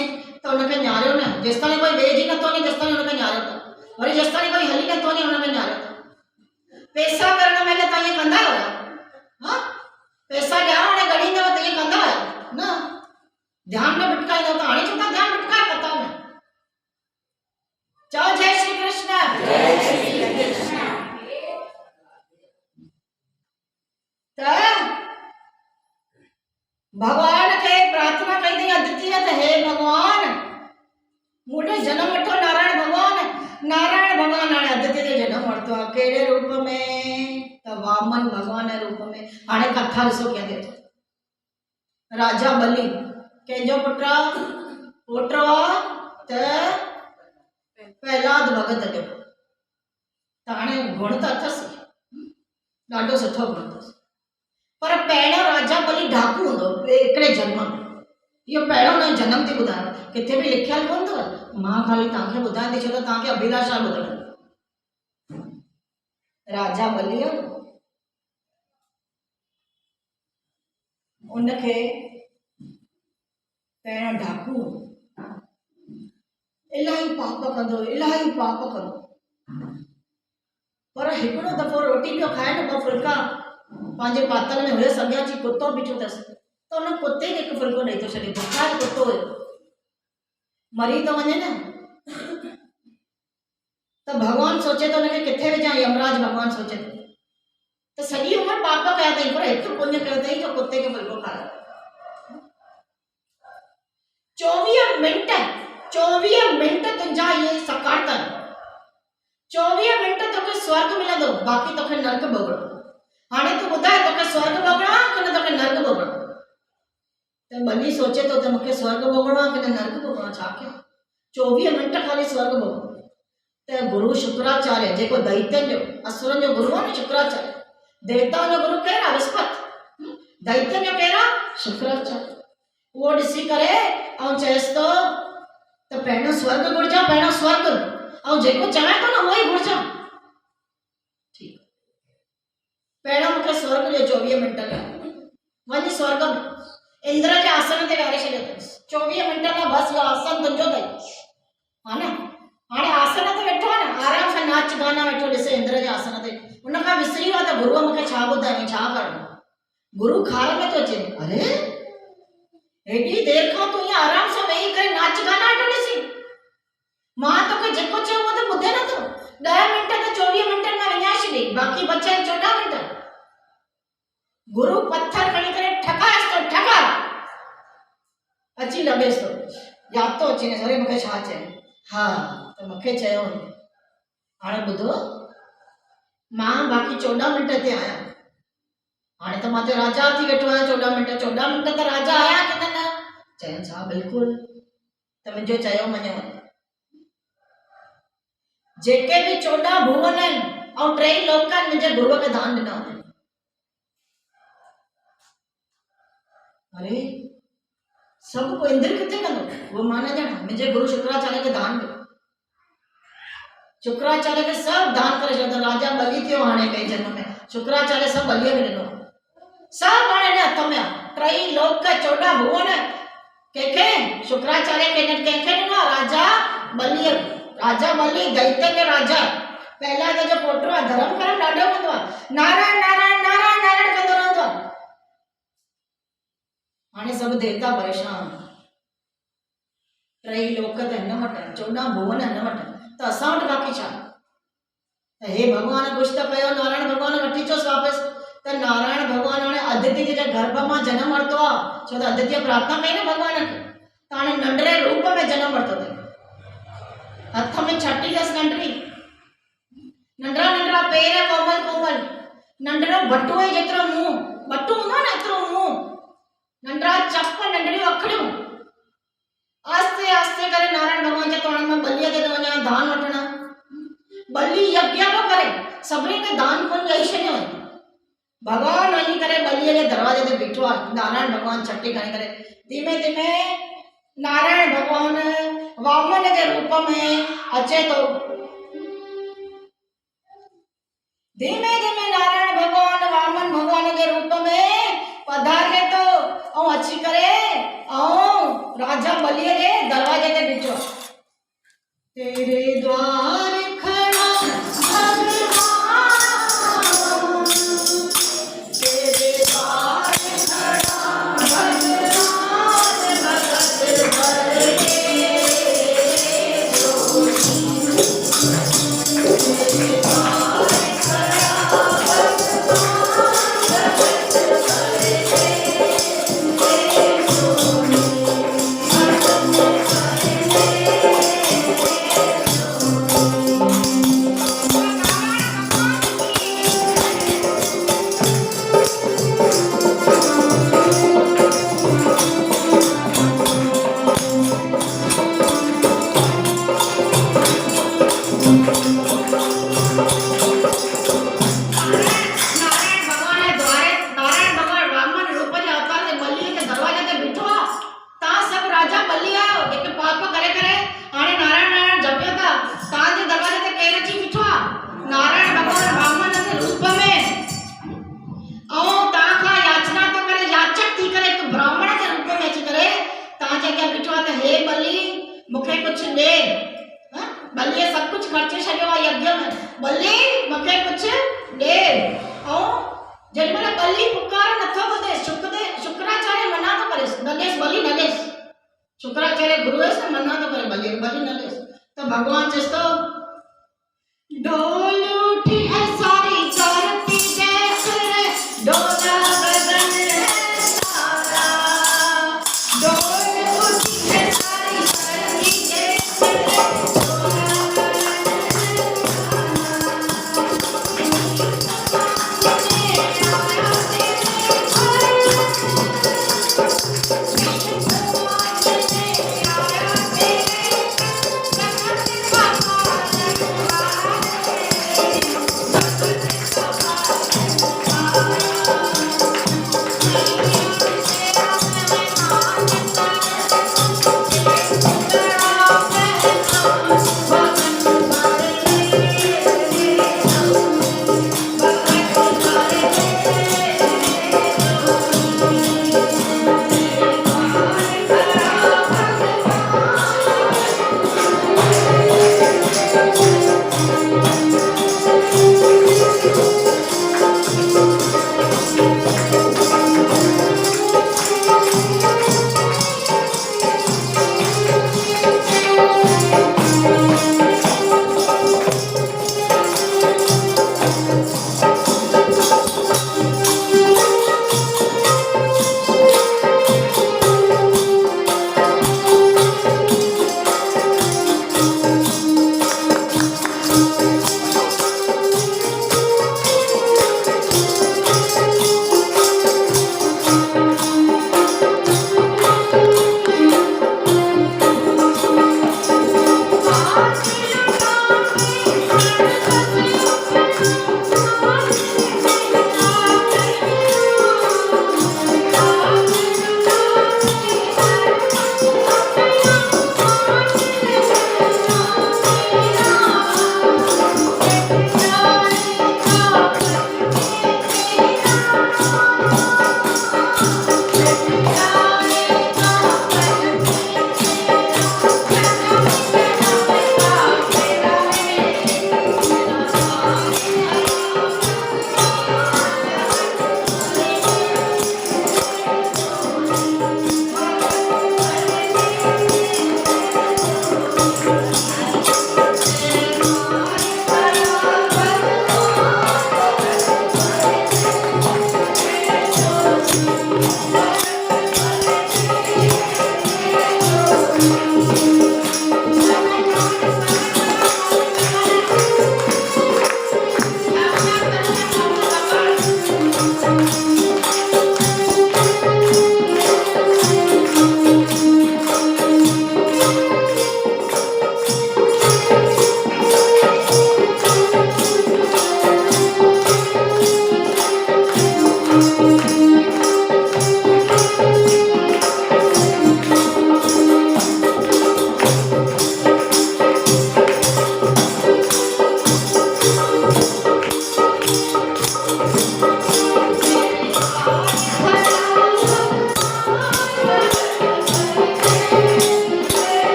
Speaker 1: त हुनखे न्यारियो न, जेसिताईं कोई वेझी नथो वञे तेसिताईं हुनखे न्यारियो अथव, वरी जेसिताईं कोई हली नथो वञे हुनखे न्यारियो अथव। पैसा करण महिल तव्हां ईअं कंदा आहियो? हा, पैसा ॾियां हाणे ॻणींदव त ईअं कंदा आहियो न? ध्यानु में भिटकाईंदव त हाणे छो था ध्यानु भिटकायो कथा में? चओ जय श्री कृष्ण।
Speaker 3: जय श्री कृष्ण।
Speaker 1: त भगवान खे प्रार्थना कई अथई अदिति त हे भगवान, मूंखे जन्म वठो नारायण भगवान। नारायण भगवान हाणे अदिति जो जन्म वरितो आहे, कहिड़े रूप में? त वामन भगवान जे रूप में। हाणे कथा ॾिसो कीअं थिए थो। राजा बलि कंहिंजो पुटु आहे? पोटो आहे त प्रहलाद भगत जो। त हाणे गुण त अथसि, ॾाढो सुठो गुण अथसि, पर पहिरियों राजा बलि डाकू हूंदो हिकिड़े जन्म में। इहो पहिरियों हुनजो जनम थी ॿुधायां, किथे बि लिखियलु कोन अथव, मां ख़ाली तव्हांखे ॿुधायां थी, छो त तव्हांखे अभिलाषा ॿुधण। राजा बलिअ उनखे पहिरियों डाकू इलाही पाप कंदो, इलाही पाप कंदो, पर हिकिड़ो दफ़ो रोटी पियो खाए न, ॿ फुल्का पंहिंजे पातल में हुयसि, अॻियां अची कुतो बीठो अथसि, त हुन कुते खे हिकु फुल्को ॾेई थो छॾे, बुखार कुतो हुयो, मरी थो वञे न। त भॻवानु सोचे थो हुनखे किथे विझां, यमराज भॻवानु सोचे थो त सॼी उमिरि पाप कया अथई, पर हिकु पुण्य कयो अथई जो कुते खे फुल्को खारायो। 24 मिंट तुंहिंजा इहे सकारतन, 24 मिंट तोखे स्वर्ग मिलंदो, बाक़ी तोखे नर्क भोगणो। हाणे तूं ॿुधाए तोखे स्वर्ग भोगणो आहे कि न तोखे नर्क भोगणो? त बली सोचे थो त मूंखे स्वर्ग भोगणो आहे कि न नर्क भोगणो आहे, छा कयां? 24 मिंट ख़ाली स्वर्ग भोगणो। त गुरु शुक्राचार्य, जेको दैत्यनि जो असुरनि जो गुरु आहे न शुक्राचार्य, देवताउनि जो गुरु केरु आहे? विस्पति। दैत्य जो कह रहा शुक्राचार्य वो ॾिसी करे ऐं चएसि थो त पहिरियों स्वर्ग घुरजां, पहिरियों स्वर्ग, ऐं जेको चवे थो न उहो ई घुरजां। ठीकु, पहिरियों मूंखे स्वर्ग ॾियो 24 मिंट लाइ, वञी स्वर्ग में इंद्र जे आसन ते वेहारे छॾियो अथसि 24 मिंट लाइ, बसि इहो आसन तुंहिंजो अथई, हा न। हाणे आसन ते वेठो आहे न, आराम सां नाच गाना वेठो ॾिसे इंद्र जे आसन ते, उनखां विसरी वियो आहे त गुरुअ मूंखे छा ॿुधायईं, छा करणो। गुरु खार में थो अचे, अरे हेॾी देरि खां तूं ईअं आराम सां वेही करे नाच गाना वेठो ॾिसी, मां तोखे जेको चयो उहो त ॿुधे नथो। 10 मिंट त 24 मिंटनि में विञाए छॾी, बाक़ी बचिया 14 मिंट। गुरु पत्थर खणी करे ठकाएसि थो, ठका अची लॻेसि थो, यादि थो अचे अरे मूंखे छा चयो, हा त मूंखे चयो हाणे ॿुधो, मां बाक़ी 14 मिंट ते आहियां, हाणे त मां त राजा थी वेठो आहियां 14 मिंट त राजा आया कि न? चयनि छा बिल्कुलु, त मुंहिंजो चयो मञो। जेके बि 14 भुवन आहिनि ऐं 3 लोक आहिनि मुंहिंजे गुरुअ खे दान ॾिना आहिनि। अरे सभु को इंद्र किथे कंदो, उहो मां न ॼाणा, मुंहिंजे गुरु शुक्राचार्य खे दान ॾिनो। शुक्राचार्य खे सभु दान करे छॾियो, राजा बली थियो हाणे ॿिए जन्म में, शुक्राचार्य सभु बलीअ खे ॾिनो, सभु हाणे हथ में 3 लोक 14 भुवन कंहिंखे शुक्राचार्य कंहिंखे ॾिनो, राजा बलीअ। राजा बली दैत्य जो राजा, पहला जो पोटो आहे, धर्म कर्म ॾाढो कंदो आहे, नारायण नारायण नारायण नारायण कंदो रहंदो आहे। हाणे सभु देवता परेशान, 3 लोक त हिन वटि, 14 भुवन हिन वटि, त असां वटि बाक़ी छा? त हे भॻवान कुझु त कयो, नारायण भॻवान वठी अचोसि वापसि। त नारायण भॻवान हाणे अदिति जे गर्भ मां जनम वरितो आहे, छो त अदिति प्रार्थना कई न भॻवान खे, त हाणे नंढड़े रूप में जनम वरितो अथई, हथ में छटी अथसि नंढड़ी, नंढड़ा नंढड़ा पेर, कोमल कोमल, नंढड़ो बटुए जेतिरो मुंहुं, बटू हूंदो आहे न एतिरो मुंहुं, नंढड़ा चप, नंढड़ियूं अखियूं। आस्ते आस्ते करे नारायण भॻवान जे तोड़ में बलीअ ते वञा दान वठणा, बली यज्ञ पियो करे, सभिनी खे दान पुण्य ॾेई छॾियो। भॻवान वञी करे बलीअ जे दरवाजे ते बीठो आहे, नारायण भॻवान छटी खणी करे धीमे धीमे नारायण भॻवान वामन जे रूप में अचे थो, धीमे धीमे नारायण भॻवान वामन भॻवान जे रूप में पधारे थो ऐं अची करे ऐं राजा बलीअ जे दरवाजे ते बीठो, तेरे द्वार खड़ा भगवान, तेरे द्वार खड़ा भगवान, भगत भर के शुक्राचार्य गुरु है मना तो करे बलि बलि न ले तो भगवान चेस्तो डोल उठी है सारी धरती देख रे डोला बदन है सारा डोल उठी है सारी धरती देख रे डोला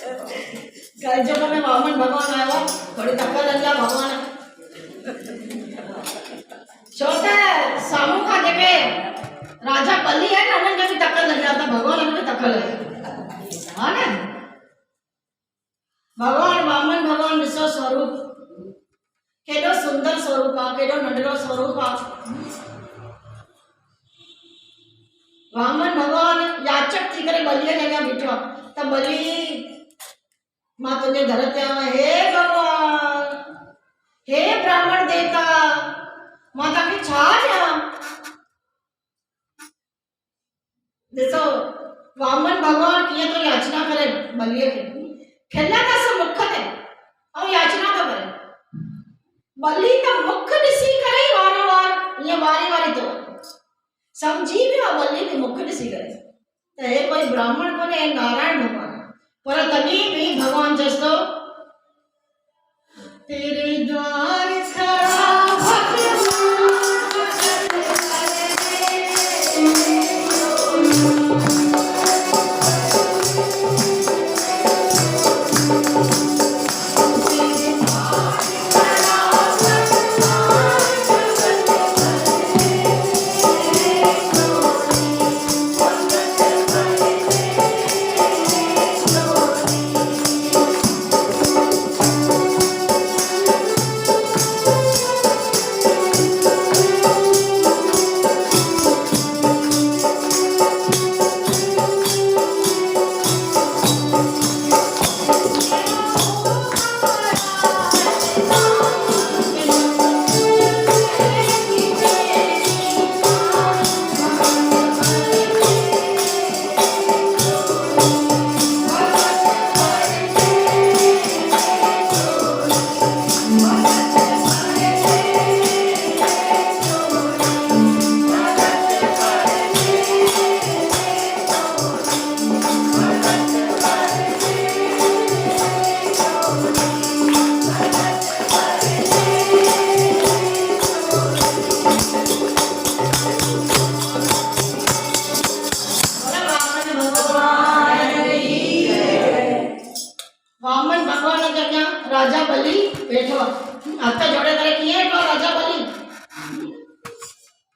Speaker 1: कलयुग में वामन भगवान आयो थोड़ी टक्कर लग गया भगवान छोटे सामू का जेके राजा बलि है ना उनके भी टक्कर लग जाता भगवान उनके टक्कर लग हाँ ना भगवान वामन भगवान विश्व स्वरूप केडो सुंदर स्वरूप आ केडो नंढड़ो स्वरूप आ वामन भगवान याचक थी करे बलिए लगा बिठो तब बलि मां तुझे धरते आवा हे भगवान हे ब्राह्मण देवता माता की छाया देखो वामन भगवान किए तो याचना करे बलिए के खेलना का सब मुख है और याचना तो करे बलि का मुख दिसी करे वार ये वारी तो समझी भी और बलि के मुख दिसी करे तो ये कोई ब्राह्मण को ने नारायण भगवान पर तभी भी भगवान जस्तो तेरे द्वार खड़ा हथ जोड़े करे कीअं हिकिड़ो राजा बली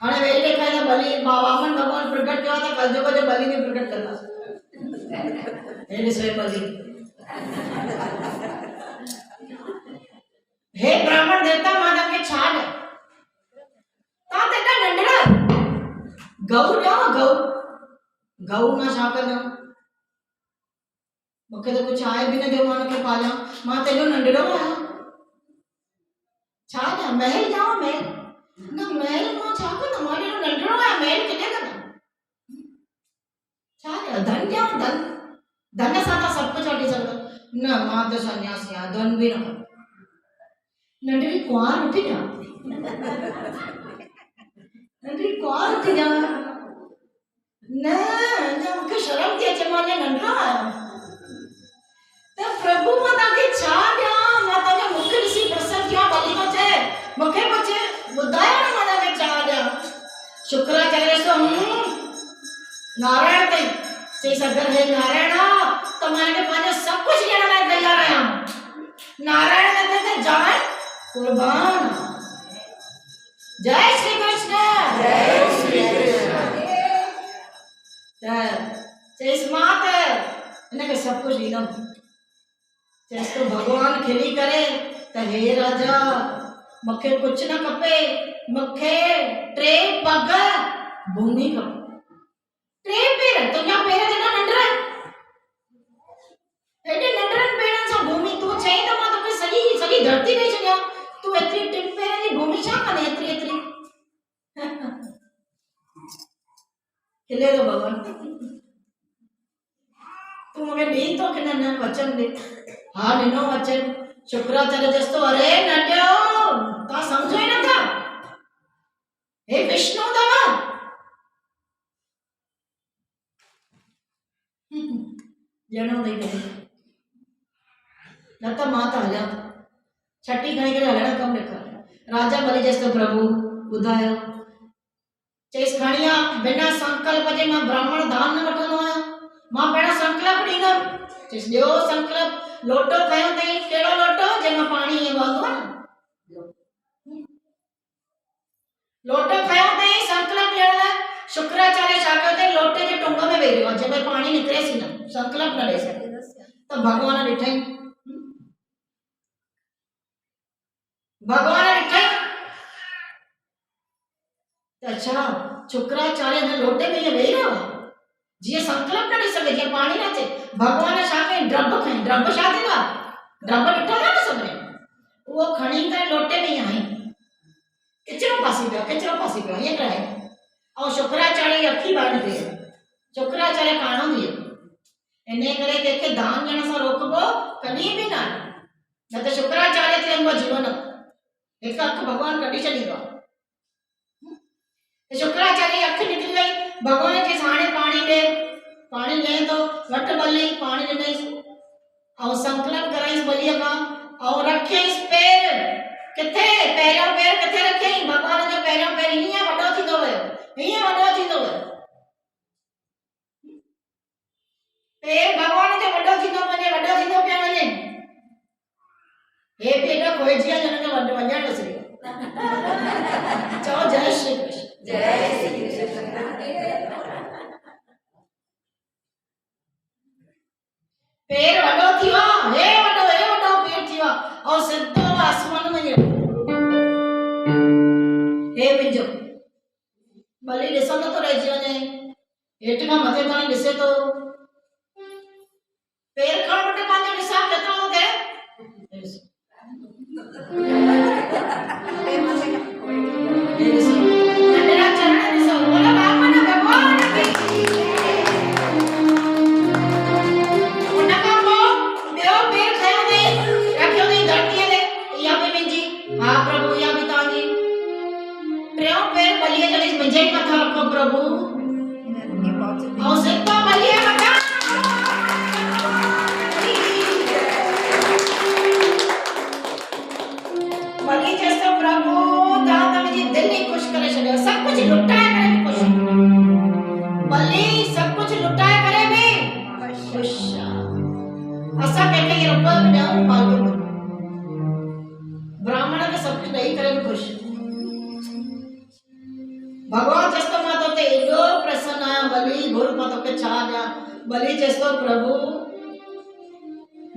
Speaker 1: हाणे वेही ॾेखारे त बली वामन भॻवान प्रकट कयो आहे त कलयुग जो बली बि प्रकट कंदासीं। हे ॾिसो हे बली हे ब्राह्मण देवता मां तव्हांखे छा ॾियां तव्हां त एॾा नंढड़ा गऊ ॾियो गऊ मां छा कंदमि मूंखे त कुझु आहे बि न जो मां हुनखे पालियां मां त एॾो नंढड़ो आहियां छा ॾियां महल ॾियां महल न महल मां छा कंदमि मां एॾो नंढड़ो आहियां महल किथे कंदमि छा ॾियां धन ॾियां धन सां त सभु कुझु वठी सघंदो न मां त सन्यासी आहियां धन बि न नंढड़ी कुंवार उथी ॾियां नंढड़ी कुंवार उथी ॾियां न मूंखे शर्म थी अचे मां अञा नंढड़ा आहियां त प्रभु मां तव्हांखे छा ॾियां मां तव्हांजो मुख ॾिसी प्रसन्न थियो बली थो चए मूंखे कुझु ॿुधायो न मां तव्हांखे छा ॾियां शुक्राचार्य नारायण अथई चईसि अगरि हे नारायण आहे त मां हिनखे पंहिंजो सभु कुझु ॾियण लाइ तयारु आहियां नारायण न थिए त जान कुर्बान जय श्री कृष्ण
Speaker 3: जय श्री कृष्ण
Speaker 1: त चईसि मां त हिनखे सभु कुझु ॾींदमि चईसि तो भगवान खिली करे त हे राजा मूंखे कुझु न खपे मूंखे 3 पग भूमि खपे 3 पेर तुंहिंजा पेर एॾा नंढड़ा एॾे नंढड़नि पेरनि सां भूमि तूं चई त मां तोखे सॼी धरती ॾेई छॾियां तूं एतिरी 3 पेरनि जी भूमि छा कंदे एतिरी खिले थो भगवान तूं मूंखे ॾेई थो की न वचन ॾे हा ॾिनो वचन शुक्राचार्य चएसि थो अरे न ॾियो तव्हां सम्झो ई नथा हे विष्णु अथव ॼणो ॾेई करे न त मां त हलियां छटी खणी करे हलण कमु ॾेखारियो राजा बली चएसि थो प्रभु ॿुधायो चईसि खणी आ बिना संकल्प जे मां ब्राह्मण दान न वठंदो आहियां मां पहिरियों संकल्प ॾींदमि चईसि ॿियो संकल्प लोटो खयो अथई कहिड़ो लोटो जंहिंमें पाणी ईअं वहंदो आहे न लोटो खयो अथई संकल्प ॾियण लाइ शुक्राचार्य छा कयो अथई लोटे जे टुंग में वेही रहियो आहे जंहिंमें पाणी निकिरेसि ई न संकल्प न ॾेई सघे त भॻवान ॾिठई अच्छा शुक्राचार्य ने लोटे में ये वेही रहियो जीअं संकल्प न ॾेई सघे जीअं पाणी न अचे भॻवान छा कयईं ड्रब खयईं ड्रब छा थींदो आहे ड्रब ॾिठो आहे न सभिनी उहो खणी करे लोटे में ईअं हईं किचिरो फासी पियो ईअं करे ऐं शुक्राचार्य जी अखी बंदि थी वई शुक्राचार्य काणो थी वियो इन करे कंहिंखे दान ॾियण सां रोकबो कॾहिं बि न त शुक्राचार्य ते हुनजो जीवन हिकु अखि भॻवान कढी छॾींदो आहे शुक्राचार्य जी अखि निकिरी वई भॻवान चयईसि हाणे पाणी ॾे पाणी ॾिए थो वटि बली पाणी ॾिनईसि ऐं संकल्प कराईंसि बलीअ खां ऐं रखियईसि पेर किथे पहिरियों पेर किथे रखियईं भॻवान जो पहिरियों पेर हीअं वॾो थींदो वियो पेर भॻवान जो वॾो थींदो पियो वञे हे बि एॾो खोइजी आहे जो हुनजो वञणु ॾिसी चओ जय श्री कृष्ण
Speaker 3: जय श्री कृष्ण
Speaker 1: पेर वॾो थी वियो हे वॾो पेर थी वियो ऐं सिधो आसमान में हे मुंहिंजो भली ॾिसंदो तो रहिजी वञे हेठि खां मथे ताईं ॾिसे थो पेर खण वटि पंहिंजो ॾिसां केतिरो थो थिए नंढड़ा चरण ॾिसो बोलो वामन भॻवान की उन खां पोइ ॿियो पेर खयो अथई रखियो अथई धरतीअ ते इहा बि मुंहिंजी हा प्रभु इहा बि तव्हांजी टियों पेर बलीअ जॾहिं मुंहिंजे ई मथां रखो प्रभु ऐं सिधो बलीअ मथां बली चएसि थो प्रभु तव्हां त मुंहिंजी दिलि ई ख़ुशि करे छॾियो सभु कुझु लुटाए करे बि ख़ुशि बली सभु कुझु लुटाए करे बि ख़ुशि असां कंहिंखे रुपयो बि ॾियूं फालतू ब्राह्मण खे सभु छा ॾियां बली चएसि थो प्रभु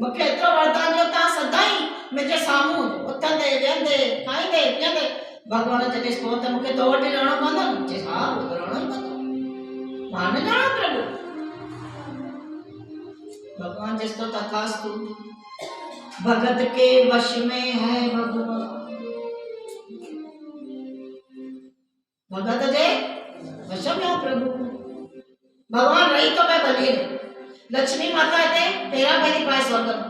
Speaker 1: मूंखे एतिरो वरदान ॾियो तव्हां सदाई मुंहिंजे साम्हूं उथंदे वेहंदे खाईंदे पीअंदे भॻवान चएसि पोइ त मूंखे तो वटि रहणो पवंदो न चएसि हा रहणो ई पवंदो मां न ॼाणा प्रभु भगवान चएसि थो तथास्तु भगत के वश में है भगवान भगत जे वश में हो प्रभु भगवान रही तो पए बली लक्ष्मी माता हिते फेरा पई थी पाए स्वर्ग में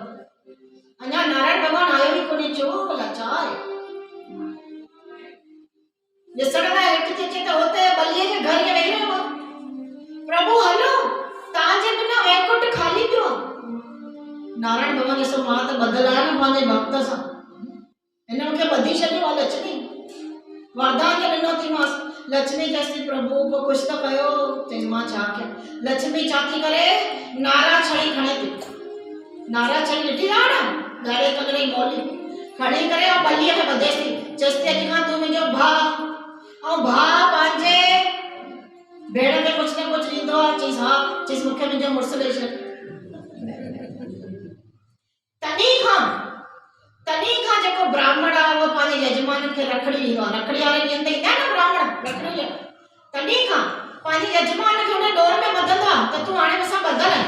Speaker 1: अञा नारायण भगवान आयो ई कोन्हे छो लाचार ॾिसण में हिकु थी अचे त हुते बलीअ जे घर में वेही रहियो प्रभु हलो तव्हांजे बिना वैकुंठ खाली पियो नारायण भगवान ॾिसो मां त ॿधल आहियां न पंहिंजे भक्त सां हिन मूंखे ॿधी छॾियो आहे लक्ष्मी वरदान जो ॾिनो थी मांसि लक्ष्मी चएसि प्रभु को कुछ तो कयो चई मां छा कयां लक्ष्मी छा थी करे नारा छड़ी खणे थी नारा छड़ी ॾिठी आहे न ॻाढ़े कलर जी मौली खणी करे ऐं बलीअ खे ॿधेसि थी चएसि थी अॼु खां तूं मुंहिंजो भाउ ऐं भाउ पंहिंजे भेण खे कुझु न कुझु ॾींदो आहे चईसि हा चईसि मूंखे मुंहिंजो मुड़ुसु ॾेई छॾ तॾहिं खां जेको ब्राह्मण आहे उहो पंहिंजे यजमान खे रखड़ी ॾींदो आहे रखड़ी वारे ॾींहं ते ईंदा आहिनि न ब्राह्मण रखड़ी तॾहिं खां पंहिंजे यजमान खे हुन डोर में ॿधंदो आहे त तूं हाणे मूंसां ॿधल आहीं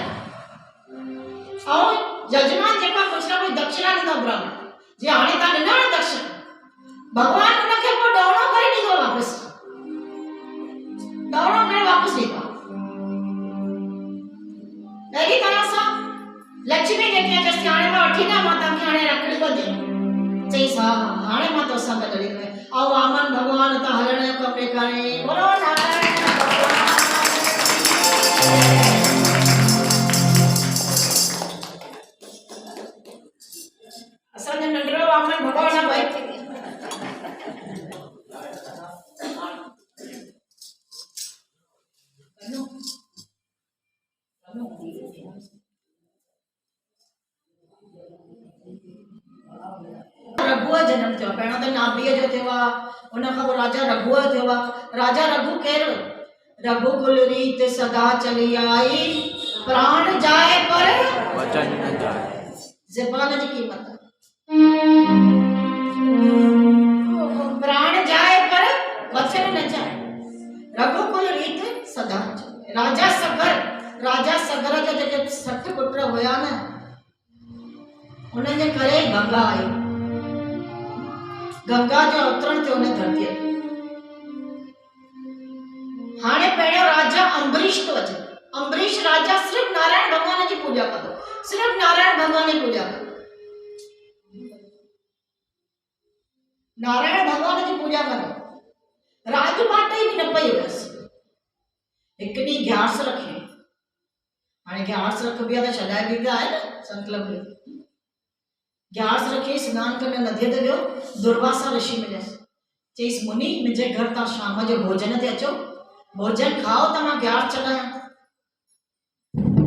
Speaker 1: ऐं यजमान जेका कुझु न कुझु दक्षिणा ॾींदो ब्राह्मण जी हाणे तव्हां ॾिना न दक्षिणा भॻवान हुनखे पोइ ॾौणो करे ॾींदो वापसि ॾौणो करे वापसि ॾींदो अहिड़ी तरह सां लक्ष्मी जेके चएसि हाणे मां वठी न मां तव्हांखे हाणे रखड़ी ॿधी चईसि हा हाणे मां तोसां गॾु हली ऐं वामन भॻवान तां हलण जो कमु ॾेखारे बोलो नारायण असांजो नंढड़ो वामन भॻवान आहे भाई रघुअ जनम थियो पहिरियों त नाभीअ जो थियो आहे उन खां पोइ राजा रघुअ थियो आहे राजा रघु केरु रघुकुल रीत सदा चली आई प्राण जाए पर
Speaker 2: वचन न जाए
Speaker 1: ज़बान जी क़ीमत प्राण जाए पर वचन न जाए रघुकुल रीत सदा चली राजा सगर जो जेके 60 पुट हुया न उन्हनि जे करे गंगा आई गंगा जो अवतरण थियो उन धरतीअ हाणे पहिरियों राजा अम्बरीश तो अचे अम्बरीश राजा सिर्फ नारायण भगवान जी पूजा कंदो सिर्फ नारायण भगवान जी पूजा कंदो नारायण भगवान जी पूजा कंदो राजपाट ई बि न पई हुयसि हिकु ॾींहुं ग्यारस रखी हाणे ग्यारस रखबी आहे त छॾाए बि त आहे न संकल्प ग्यारस रखी सनान करने नदीअ ते वियो दुर्वासा ऋषि मिलियसि चईसि मुनि मुंहिंजे घर तव्हां शाम जो भोजन ते अचो भोजन खाओ त मां ग्यारस छॾायां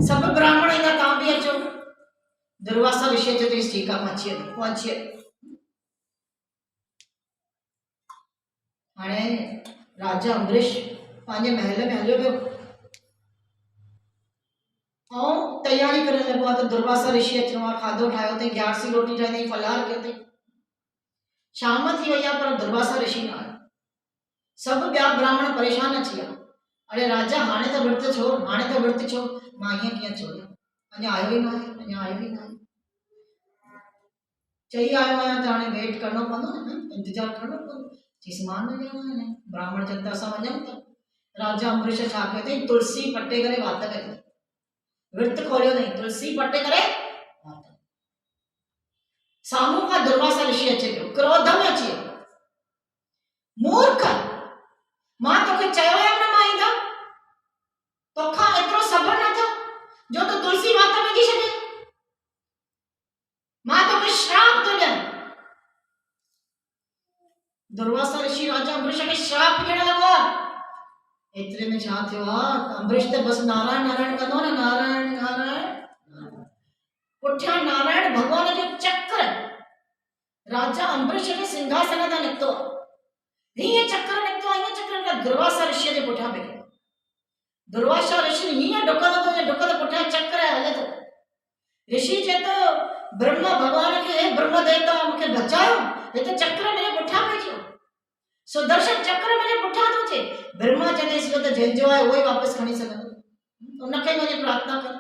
Speaker 1: सभु ब्राह्मण ईंदा तव्हां बि अचो दुर्वासा ऋषि चयो चईसि ठीकु आहे मां अची वेंदुमि पोइ अची हाणे राजा अम्बरीश पंहिंजे महल में हलियो वियो ऐं तयारी करण लॻो आहे त दुर्वासा ऋषि अचिणो आहे खाधो ठाहियो अथई ग्यारस जी रोटी ठाही अथई फलार कयो अथई शाम थी वई आहे पर दुर्वासा ऋषि न आयो सभु ॿिया ब्राह्मण परेशान अची विया अरे राजा हाणे त विर्त छो मां ईअं कीअं छोड़ियां अञा आयो ई न आहे चई आयो आहियां त हाणे वेट करणो पवंदो न इंतज़ारु करणो पवंदो चईसि मां न वियो आहियां ब्राह्मण चवनि त असां वञूं था राजा अम्बरीश छा कयो अथई तुलसी पटे करे वात कई विर्त खोलियो अथई तुलसी पटे करे साम्हूं खां दुर्वासा ऋषि अचे पियो क्रोध में अची वियो मूर्ख मां तोखे चयो हुयमि न मां ईंदमि तोखां एतिरो सब्र न थियो जो तूं तुलसी वात में विझी छॾे मां तोखे श्राप थो ॾियां दुर्वासा ऋषि राजा अम्बरीश खे श्राप ॾियण लॻो एतिरे में छा थियो आहे अम्बरीश त बसि नारायण नारायण कंदो न नारायण नारायण पुठियां नारायण भगवान जो चक्र राजा अम्बरीश जे सिंहासन तां निकितो हीअं चक्र निकितो दुर्वासा ऋषि जे पुठियां बीठो दुर्वासा ऋषि हीअं डुकंदो तो डुकंदो पुठियां चक्र हले थो। ऋषि चए थो ब्रह्मा भगवान खे, हे ब्रह्म देवता मूंखे बचायो, हे त चक्र मेरे पुठियां पइजी वियो, सुदर्शन चक्र मेरे पुठियां थो अचे। ब्रह्मा चवंदेसि इहो त जंहिंजो आहे उहो ई वापसि खणी सघंदो, उनखे वञी प्रार्थना कर।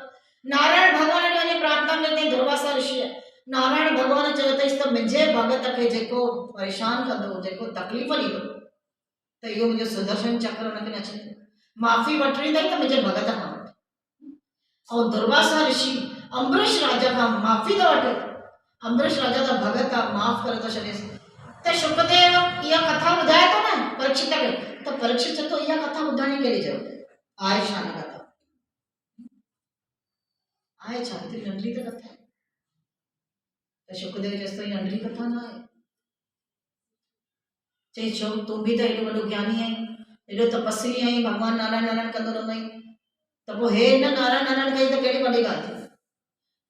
Speaker 1: नारायण भगवान ॾे वञी प्रार्थना कई दुर्वासा ऋषि। नारायण भगवान चयो अथईसि त मुंहिंजे भगत खे जेको परेशान कंदो, जेको तकलीफ़ ॾींदो, त इहो मुंहिंजो सुदर्शन चक्र हुनखे न छॾींदो, माफ़ी वठणी अथई त मुंहिंजे भगत खां वठ। ऐं दुर्वासा ऋषि अम्बरीश राजा खां माफ़ी थो वठे, अम्बरीश राजा त भगत आहे, माफ़ करे थो छॾेसि। त शुकदेव इहा कथा ॿुधाए थो न परीक्षित खे, त परीक्षित चए थो इहा कथा ॿुधण जी कहिड़ी ज़रूरत आहे, छा न कथा आहे, छा हिते नंढड़ी त कथा आहे। त शुकदेव चएसि थो इहा नंढड़ी कथा न आहे। चई छो, तूं बि त एॾो वॾो ज्ञानी आहीं, एॾो तपस्वी आहीं, भॻवानु नारायण नारायण कंदो रहंदो आहीं, त पोइ हे न नारायण नारायण कई त कहिड़ी वॾी ॻाल्हि थी।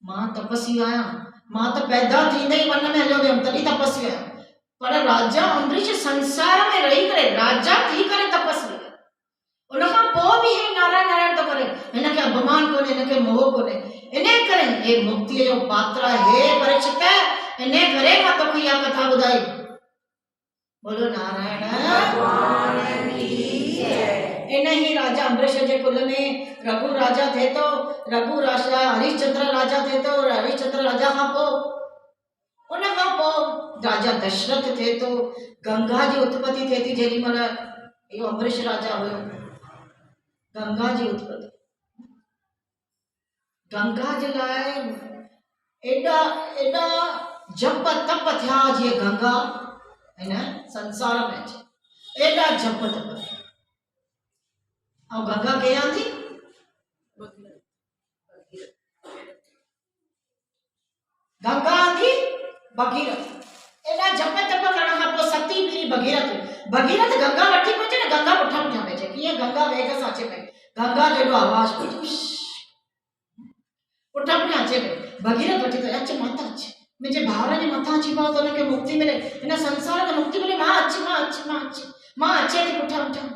Speaker 1: मां तपस्वी आहियां, मां त पैदा थींदे ई वन में हलियो वियुमि तॾहिं तपस्वी आहियां, पर राजा अम्बरीश संसार में रही करे राजा थी करे तपस्वी आहे, उनखां पोइ बि हे नारायण नारायण थो करे, हिनखे अभिमान कोन्हे, हिनखे मोह कोन्हे, इन करे हे मुक्तिअ जो पात्र आहे। हे परीक्षित, इन करे मां तोखे इहा कथा ॿुधाई। बोलो नारायण भगवान की जय। इन ही राजा अम्बरीश जे कुल में रघु राजा थिए थो, रघु राजा हरिश्चंद्र राजा थिए थो, हरिश्चंद्र राजा खां पोइ उन खां पोइ राजा दशरथ थिए थो, गंगा जी उत्पत्ति थिए थी जेॾी महिल इहो अम्बरीश राजा हुयो, गंगा जी उत्पत्ति, गंगा जे लाइ एॾा एॾा जप तप थिया जीअं गंगा हिन संसार में अचे, एॾा जप तप। ऐं गंगा केरु थी, गंगा थी भगीरथ, एॾा जप तप करण खां पोइ सती पीरी भगीरथ, भगीरथ गंगा वठी पहुचे न, गंगा पुठियां पुठियां पइजे, कीअं गंगा वेग सां अचे पई, गंगा जो आवाज़ पइजो पुठियां पुठियां अचे पई, भगीरथ वठी तो अच माता अच, मुंहिंजे भाउर जे मथां अची पाओ त हुनखे मुक्ति मिले, हिन संसार खे मुक्ति मिले, मां अच मां अच मां अच, मां अचे थी पुठियां पुठियां।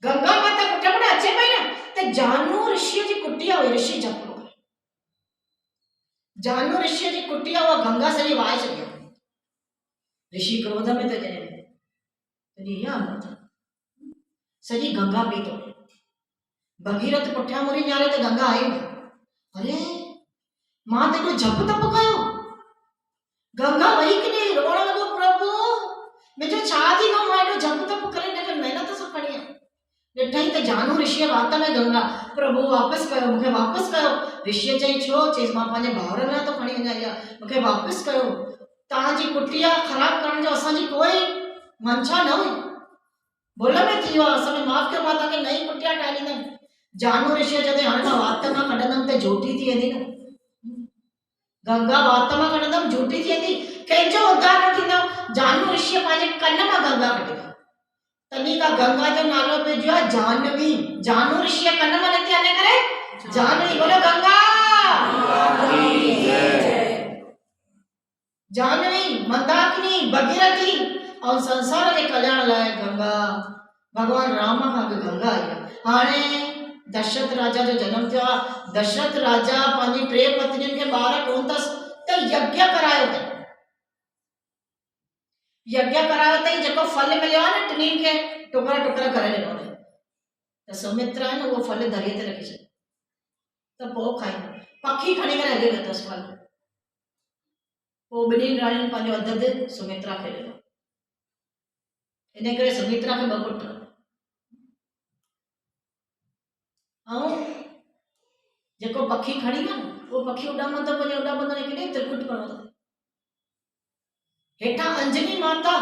Speaker 1: गंगा माता पुठियां पुठियां अचे पई न, त जानू ऋषि जी कुटिया हुई, ऋषि जप करे जानू ऋषि जी कुटिया उहा गंगा सॼी वाहे छॾी, ऋषि क्रोध में त चए इहा सॼी गंगा पी थो, भगीरथ पुठियां मुड़ी न्यारे त गंगा आई न, अरे मां त एॾो जप तप कयो, गंगा वही किने रोअण लॻो, प्रभु मुंहिंजो छा थींदो, मां एॾो जप तप करे हिनखे महिनत सां खणी आहियां, ॾिठई त जानू ऋषिअ वात में गंगा, प्रभु वापसि कयो, मूंखे वापसि कयो। ऋषिअ चई छो, चईसि मां पंहिंजे भाउरनि लाइ थो खणी वञा, इहा मूंखे वापसि कयो, तव्हांजी कुटिया ख़राबु करण जो असांजी कोई मंशा न हुई, भुल में थी वियो आहे, असांखे माफ़ कयो, मां तव्हांखे नई कुटिया ठाहे ॾींदमि। जानू ऋषिअ चयो हाणे मां वात मां कढंदमि त झूठी थी वेंदी न, गंगा वात मां कढंदमि झूठी थी वेंदी, कंहिंजो उद्धार न थींदो। जानू ऋषिअ पंहिंजे कन मां गंगा कढी, तॾहिं खां गंगा जो नालो पइजो आहे जानवी, जानू ऋषिअ कन मां निकिती अने करे जानवी, बोलो गंगा जानवी, मंदाकिनी, भगीरथी, और संसार के कल्याण लाइ गंगा, भगवान राम खां बि गंगा आई आहे। हाणे दशरथ राजा जो जन्म थियो आहे, दशरथ राजा पंहिंजी 3 पत्नियुनि खे ॿार कोन अथसि त यज्ञ करायो अथई, यज्ञ करायो अथई, जेको फल मिलियो आहे न टिनिनि खे टुकड़ा टुकड़ा करे ॾिनो अथई, त सुमित्रा आहे न उहो फल दरीअ ते रखी छॾियो, त पोइ खाई पखी खणी करे हली वियो अथसि फल, पोइ ॿिन्हिनि राणियुनि पंहिंजो अधु सुमित्रा खे ॾिनो, इन करे सुमित्रा खे 2 पुट, ऐं जेको पखी खणी वियो न उहो पखी उॾामंदो वञे, उॾामंदो वञे केॾे त्रिकुट पवंदो, हेठां अंजनी माता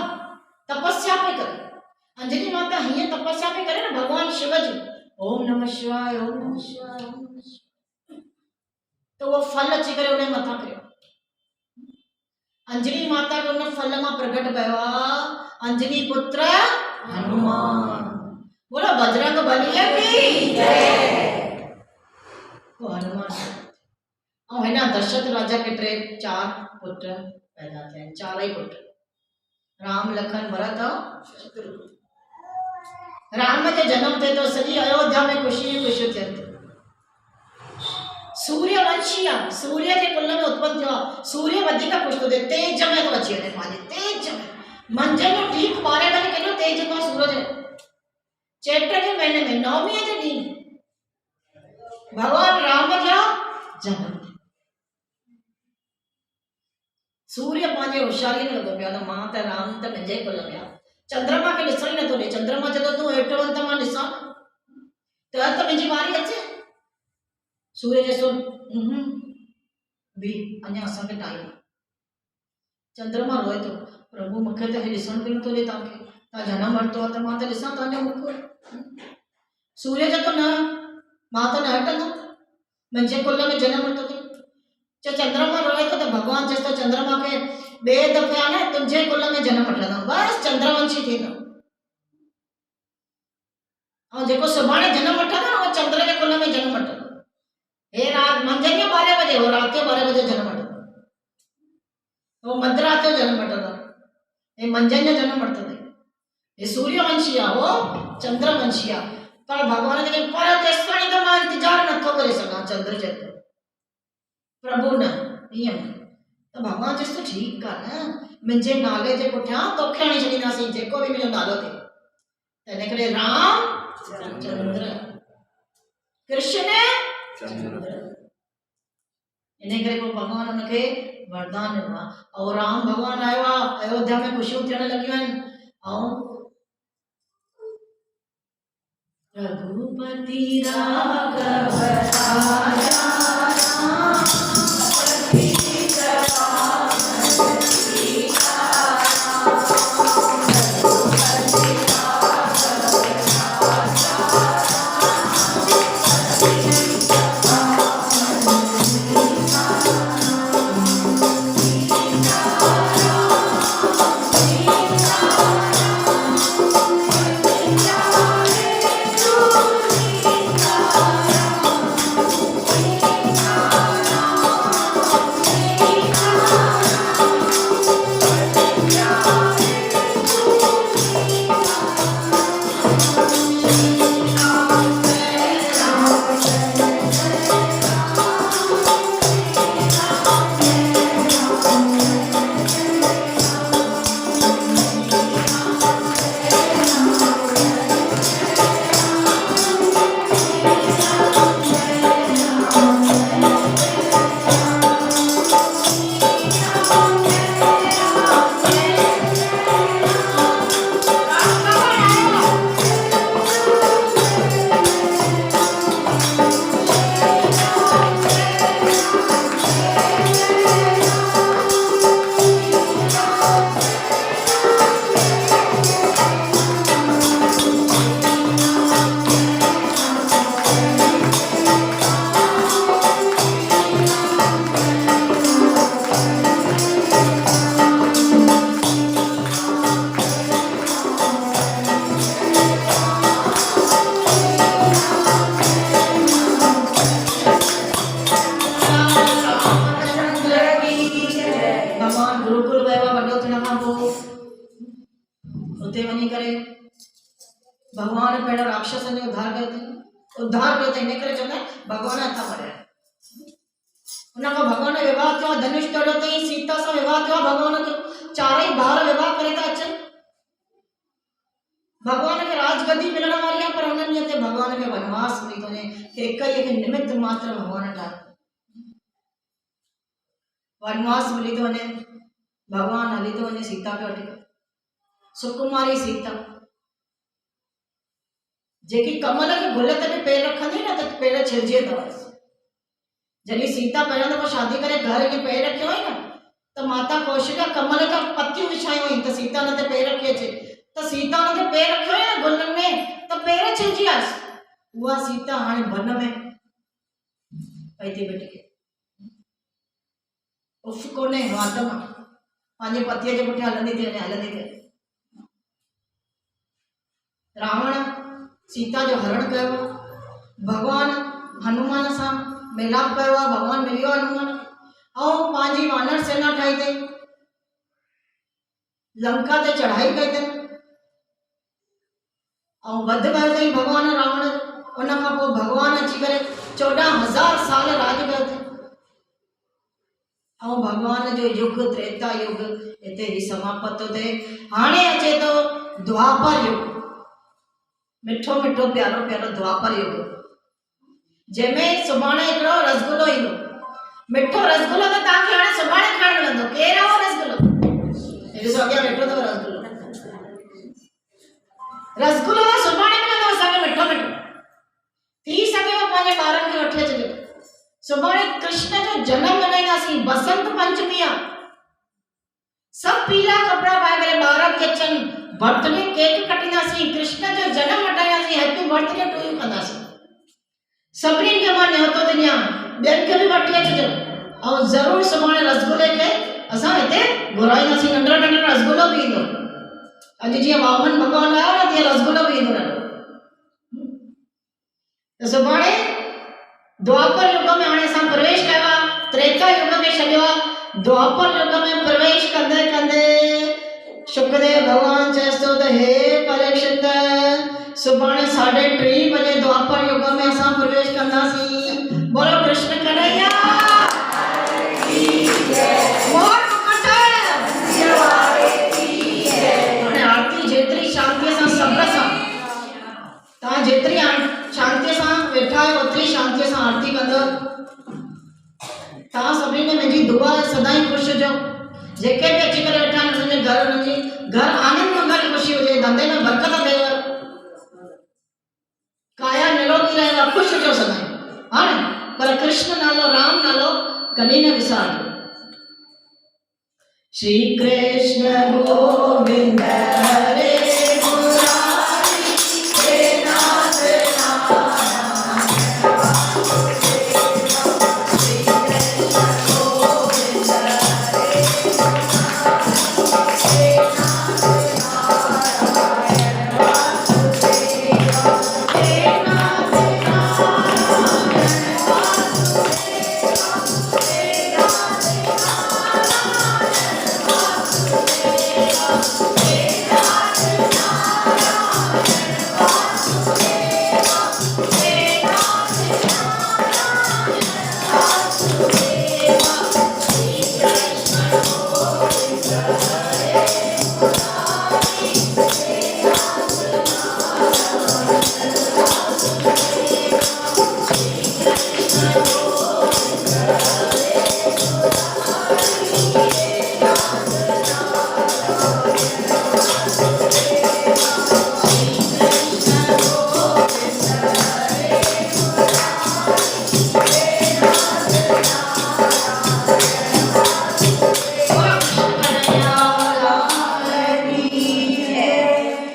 Speaker 1: तपस्या पई करे, अंजनी माता हीअं तपस्या पई करे न भगवान शिव जी, ओम नमः शिवाय ओम नमः शिवाय ओम नमः शिवाय, त उहो फल अची करे उन मथां किरियो, अंजनी माता खे उन फल मां प्रगट पियो आहे अंजनी पुत्र हनुमान, बोलो बजरंग बलीअ की जय। वो हनुमान ऐं हिन दशरथ राजा के 4 पुट पैदा थिया, 4 ही पुट, राम लखन भरत और शत्रुघ्न। राम जो जन्म थे तो सॼी अयोध्या में ख़ुशी ही ख़ुशी थियनि। सूर्यवंशी आहे, सूर्य जे कुल में उत्पन्न थियो आहे। सूर्य वधीक ख़ुशि थो थिए, तेज में थो अची वञे, पंहिंजे तेज में। मंझंदि जो ठीक 12 बजे केॾो तेज थो सूरज। चैत्र के महीने में नवमी जे ॾींहुं भगवान राम जा जन्म। सूर्य पंहिंजे होशियारी में लॻो पियो आहे त मां त राम त मुंहिंजे कुल में आहे। चंद्रमा खे ॾिसण ई नथो ॾे। चंद्रमा चए थो तूं हेठि वञ त मां ॾिसां त मुंहिंजी वारी अचे। सूर्य जैसो भी अञा असांखे टाइम। चंद्रमा रोए थो, प्रभु मूंखे त हे ॾिसण बि नथो ॾे तव्हांखे, तव्हां जनम वरितो आहे त मां त ॾिसां तव्हांजो मुख। सूर्य चए थो न, मां त न हटंदुमि, मुंहिंजे कुल में जनम वरितो अथई। चंद्रमा रोए थो त भॻवान चएसि थो चंद्रमा खे ॿिए दफ़े आहे न तुंहिंजे कुल में जनम वठंदुमि, बसि चंद्रवंशी थींदो। ऐं जेको सुभाणे जनम वठंदो उहो चंद्र जे कुल में जनम वठंदो। हे रात मंझंदि जो 12 बजे, हो रात जो 12 बजे जनम वठंदो, वो मध्यरात जो जन्म वठंदो, हे मंझंदि जो जनम वठंदो। हे सूर्यवंशी आहे, वो चंद्रवंशी आहे। पर भगवान खे पर तेसिताईं त मां इंतजार नथो करे सघां। चंद्र चए थो प्रभु न ईअं त भगवान चएसि थो ठीकु आहे न, मुंहिंजे नाले जे पुठियां तोखे हणी छॾींदासीं जेको बि मुंहिंजो नालो थिए। त हिन करे राम चंद्र, कृष्ण चंद्र। इन करे पोइ भगवान हुनखे वरदान ॾिनो आहे। ऐं राम भगवान आयो आहे, अयोध्या में ख़ुशियूं थियण लॻियूं आहिनि। ऐं रघुपति राघव राजा भगवान पहिरियों राक्षसनि जो उद्धार कयो त हिन करे चवंदा आहिनि भगवान हथां मरिया। उन खां भगवान जो विवाह थियो, धनुष तोड़ियो अथई, सीता सां विवाह थियो, भगवान जो चारई भाउर विवाह करे था अचनि। भगवान खे राजगद्दी मिलण वारी आहे, पर हुन ॾींहं ते भगवान खे वनवास मिली थो वञे। केकईअ खे निमित्त मात्र भगवान ठाहियो, वनवास मिली थो वञे, भगवान हली थो वञे सीता खे वठी। सुकुमारी सीता जेकी कमल के गुल ते भी पैर रखंदी न त पैर छिलजे अथसि। जॾहिं सीता पहिरियों दफ़ो शादी करे घर के पैर रखियो हुई न त माता कौशिका कमल का पत्तियूं विछायूं हुई त सीता न ते पैर रखी अचे। त सीता हुन ते पैर रखियो हुई न गुलनि में त पैर छिलजी वियसि। उहा सीता हाणे वन में पई थी बेटी उफ कोन्हे वात मां पंहिंजे पतीअ जे पुठियां हलंदी थी वञे, हलंदी थी वञे। रावण सीता जो हरण कयो, भगवान हनुमान सां मिलाप कयो आहे, भगवान मिलियो हनुमान ऐं पंहिंजी वानर सेना ठाही अथई, लंका ते चढ़ाई कई अथनि ऐं वध कयो अथई भॻवान रावण। उन खां पोइ भॻवान अची करे 14,000 साल राज कयो अथई। ऐं भॻवान जो युग त्रेता युग हिते ही समाप्त थो थिए। हाणे अचे थो द्वापर युग, मिठो मिठो प्यारो प्यारो द्वापर युग, जंहिंमें सुभाणे हिकिड़ो रसगुल्लो ईंदो। मिठो रसगुल्लो त तव्हांखे हाणे सुभाणे खाइण मिलंदो। केरु आहे उहो रसगुल्लो? ॾिसो अॻियां वेठो अथव रसगुल्लो। रसगुल्लो त सुभाणे मिलंदो असांखे मिठो मिठो। थी सघेव पंहिंजे ॿारनि खे वठी अचिजो। सुभाणे कृष्ण जो जनम मल्हाईंदासीं, बसंत पंचमी आहे। सभु पीला कपिड़ा पाए करे ॿार खे अचनि, बर्थडे केक कटींदासीं, कृष्ण जो जनम मल्हाईंदासीं, हैप्पी बर्थडे टू यू कंदासीं। सभिनी खे मां न्योतो थी ॾियां, ॿियनि खे बि वठी अचिजो। ऐं ज़रूरु सुभाणे रसगुल्ले खे असां हिते घुराईंदासीं। नंढड़ा नंढड़ा रसगुल्लो बि ईंदो। अॼु जीअं वामन भॻवान आयो न, तीअं रसगुल्लो बि ईंदो नंढो। त सुभाणे द्वापर युग में हाणे असां प्रवेश कयो आहे। त्रेता युग में छॾियो आहे। द्वापर युग में प्रवेश कंदे कंदे शुकदेव भगवान चएसि थो त हे परीक्षित, सुभाणे 3:30 बजे द्वापर युग में असां प्रवेश कंदासीं। बोलो कृष्ण कन्हैया हाणे आरती जेतिरी शांतीअ सां सब्र सां, तव्हां जेतिरी शांतीअ सां वेठा आहियो ओतिरी शांतीअ सां आरती कंदव। तव्हां सभिनी में मुंहिंजी दुआ आहे सदाईं ख़ुशि हुजो। जेके बि अची करे वेठा आहिनि उन्हनि जे उन्हनि जी घर आनंद मंगल ख़ुशी हुजे, धंधे में बरकत थिएव, काया निरोगी रहेव, ख़ुशि हुजो सदाईं। हा न, पर कृष्ण नालो राम नालो कॾहिं न विसारिजो। श्री कृष्ण गोविंद हरे